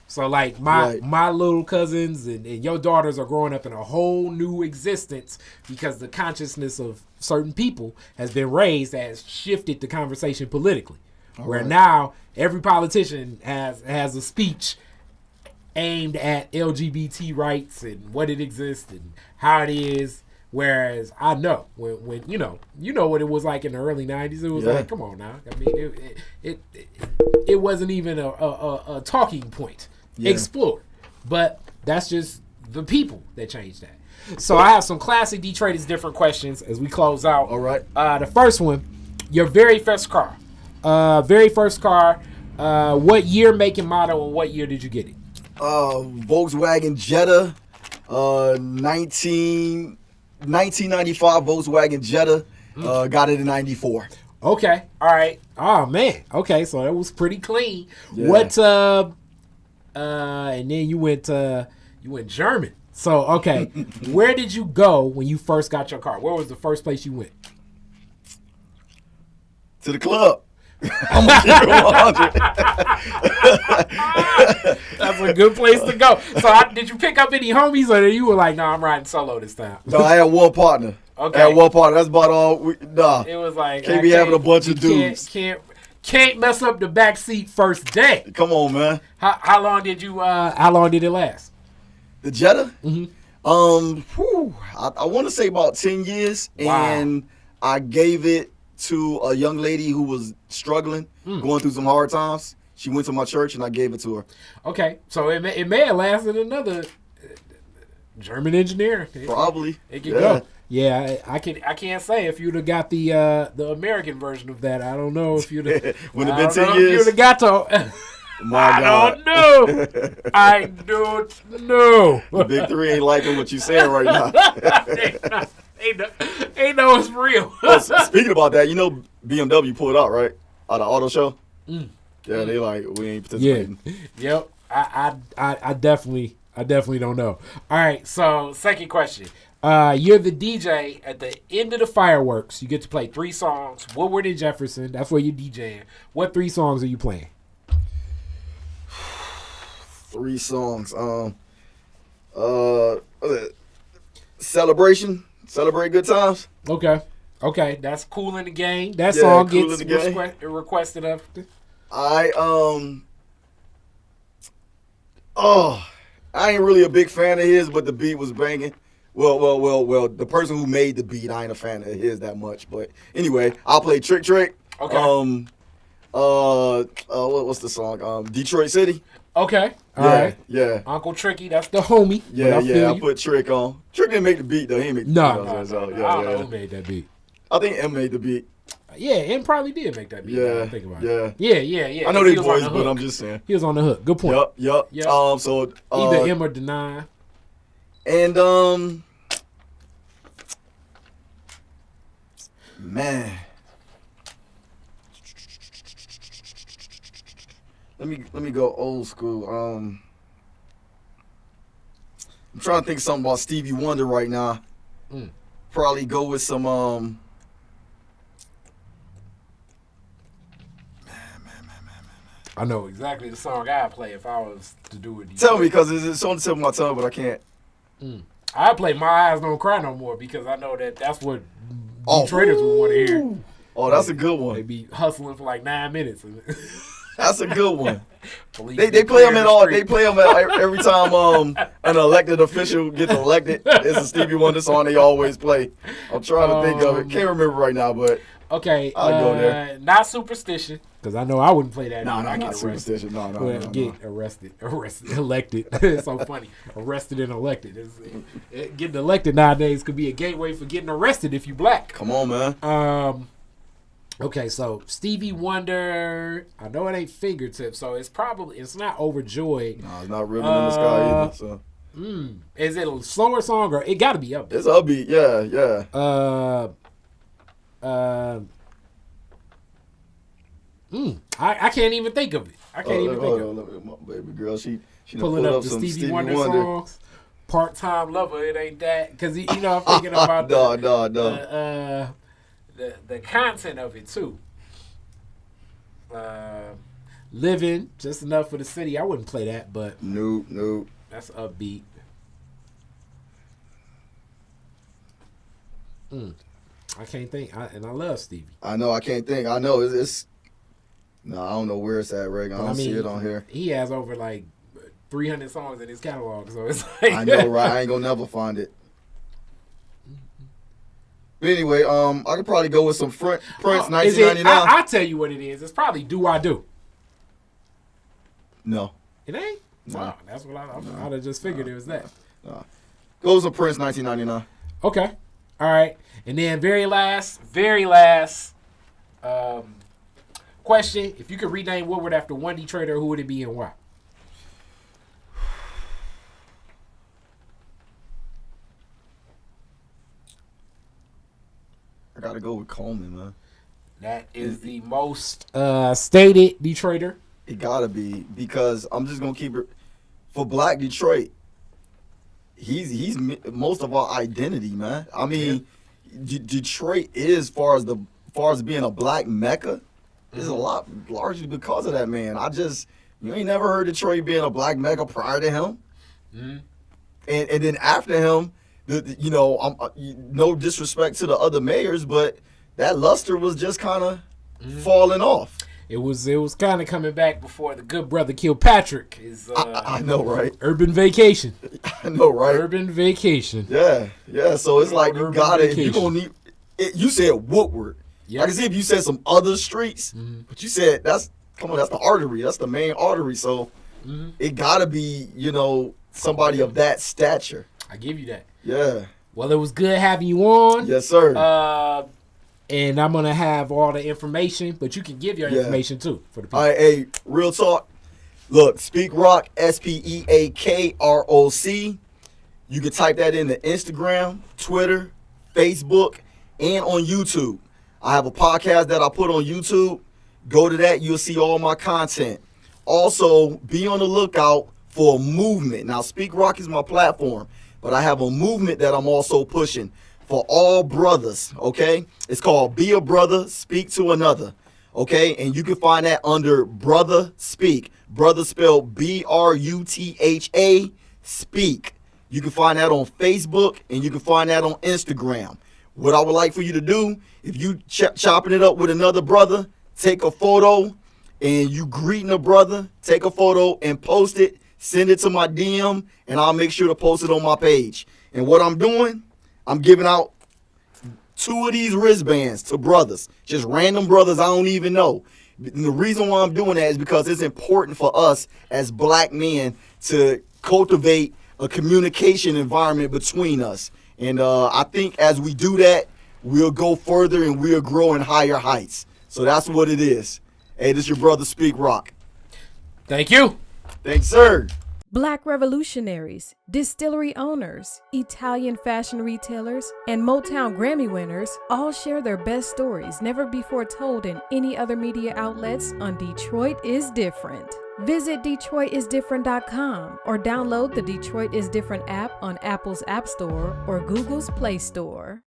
So like my little cousins and your daughters are growing up in a whole new existence because the consciousness of certain people has been raised, has shifted the conversation politically. Where now every politician has a speech aimed at LGBT rights and what it exists and how it is. Whereas I know when you know what it was like in the early 90s, it was like, come on now. I mean, it wasn't even a talking point explored. But that's just the people that changed that. So I have some classic Detroit is Different questions as we close out. All right. The first one, your very first car. What year, make, and model, and what year did you get it? Volkswagen Jetta, 1995 Volkswagen Jetta. Got it in 94. Okay. All right. Oh man. Okay. So that was pretty clean. Yeah. What? And then you went German. So okay. Where did you go when you first got your car? Where was the first place you went? To the club. I'm gonna keep it 100. That's a good place to go. So did you pick up any homies, or you were like, "No, I'm riding solo this time"? No, I had one partner. Okay, I had one partner. That's about all. It was like can't be having a bunch of dudes. Can't mess up the back seat first day. Come on, man. How long did it last? The Jetta? I want to say about 10 years, and I gave it to a young lady who was struggling, going through some hard times. She went to my church, and I gave it to her. Okay, so it may have lasted another German engineer. Probably. It could go. Yeah, I can't say if you'd have got the American version of that. I don't know if you'd have. Would have been 10 years. You'd have got to. My God. I don't know. I don't know. The big three ain't liking what you saying right now. Ain't know it's real. Speaking about that, you know BMW pulled out, right? Out of auto show. Yeah, they like, we ain't participating. Yeah. Yep. I definitely don't know. All right. So second question. You're the DJ at the end of the fireworks. You get to play 3 songs. Woodward and Jefferson. That's where you're DJing. What 3 songs are you playing? 3 songs. Celebration. Celebrate good times. Okay. That's Cool in the Game. That song Cool gets requested of. I ain't really a big fan of his, but the beat was banging. Well, the person who made the beat, I ain't a fan of his that much. But anyway, I'll play Trick Trick. Okay. What's the song? Detroit City. Okay. All right. Yeah. Uncle Tricky, that's the homie. I put Trick on. Trick didn't make the beat though. He didn't make the beat. I don't know who made that beat. I think M made the beat. Yeah, M probably did make that beat. Yeah. Think about it. Yeah. I know they boys, but I'm just saying. He was on the hook. Good point. Yep. So either M or Deny. And man, let me go old school. I'm trying to think something about Stevie Wonder right now. Probably go with some I know exactly the song I'd play if I was to do it. Tell me, because it's on the tip of my tongue, but I can't. I play My Eyes Don't Cry No More because I know that's what Detroiters would want to hear. Oh, that's a good one. They be hustling for like 9 minutes. That's a good one. They play them at all. They play them every time an elected official gets elected. It's a Stevie Wonder song they always play. I'm trying to think of it. Can't remember right now, but okay. I'll go there. Not Superstition, because I know I wouldn't play that. No, not Superstition. No. Get arrested, elected. It's so funny. Arrested and elected. Getting elected nowadays could be a gateway for getting arrested if you black. Come on, man. Okay, so Stevie Wonder, I know it ain't Fingertips, so it's not Overjoyed. No, it's not Ribbon in the Sky either. So. Is it a slower song or it got to be upbeat? It's upbeat, yeah. I can't even think of it. I can't even think of it. My baby girl, she pulling up the Stevie Wonder songs. Part-time lover, it ain't that, because I'm thinking about the content of it too. Living, Just Enough for the City. I wouldn't play that, but nope. That's upbeat. I can't think, and I love Stevie. I know, I can't think. I know it's. No, I don't know where it's at, Rick. I don't see it on here. He has over like 300 songs in his catalog, so it's like I know, right? I ain't gonna never find it. But anyway, I could probably go with some Prince 1999. I'll tell you what it is. It's probably Do I Do. No. It ain't? No. Wow, that's what I'd have just figured it was that. No. Go with some Prince 1999. Okay. All right. And then very last question. If you could rename Woodward after one Detroiter, who would it be and why? I gotta go with Coleman, man. That is the most stated Detroiter. It gotta be, because I'm just gonna keep it for Black Detroit. He's most of our identity, man. I mean, Detroit is far as being a black mecca is a lot largely because of that man. You ain't never heard Detroit being a black mecca prior to him, and then after him. No disrespect to the other mayors, but that luster was just kind of falling off. It was kind of coming back before the good brother Kilpatrick. I know, right? Urban Vacation. I know, right? Urban Vacation. Yeah. So it's like you Urban got it. If you Vacation. gonna need it, you said Woodward. Yep. I can see if you said some other streets, but you said that's the artery. That's the main artery. So it gotta be, somebody of that stature. I give you that. Yeah. Well, it was good having you on. Yes, sir. And I'm gonna have all the information, but you can give your information too for the people. All right, hey, real talk. Look, Speak Roc, SPEAKROC. You can type that into Instagram, Twitter, Facebook, and on YouTube. I have a podcast that I put on YouTube. Go to that, you'll see all my content. Also, be on the lookout for a movement. Now, Speak Roc is my platform, but I have a movement that I'm also pushing for all brothers, okay? It's called Be a Brother, Speak to Another, okay? And you can find that under Brother Speak. Brother spelled BRUTHA, Speak. You can find that on Facebook, and you can find that on Instagram. What I would like for you to do, if you chopping it up with another brother, take a photo, and you greeting a brother, take a photo and post it, send it to my DM, and I'll make sure to post it on my page. And what I'm doing, I'm giving out 2 of these wristbands to brothers, just random brothers I don't even know. And the reason why I'm doing that is because it's important for us as black men to cultivate a communication environment between us. And I think as we do that, we'll go further and we'll grow in higher heights. So that's what it is. Hey, this is your brother Speak Roc. Thank you. Thanks, sir. Black revolutionaries, distillery owners, Italian fashion retailers, and Motown Grammy winners all share their best stories never before told in any other media outlets on Detroit is Different. Visit DetroitisDifferent.com or download the Detroit is Different app on Apple's App Store or Google's Play Store.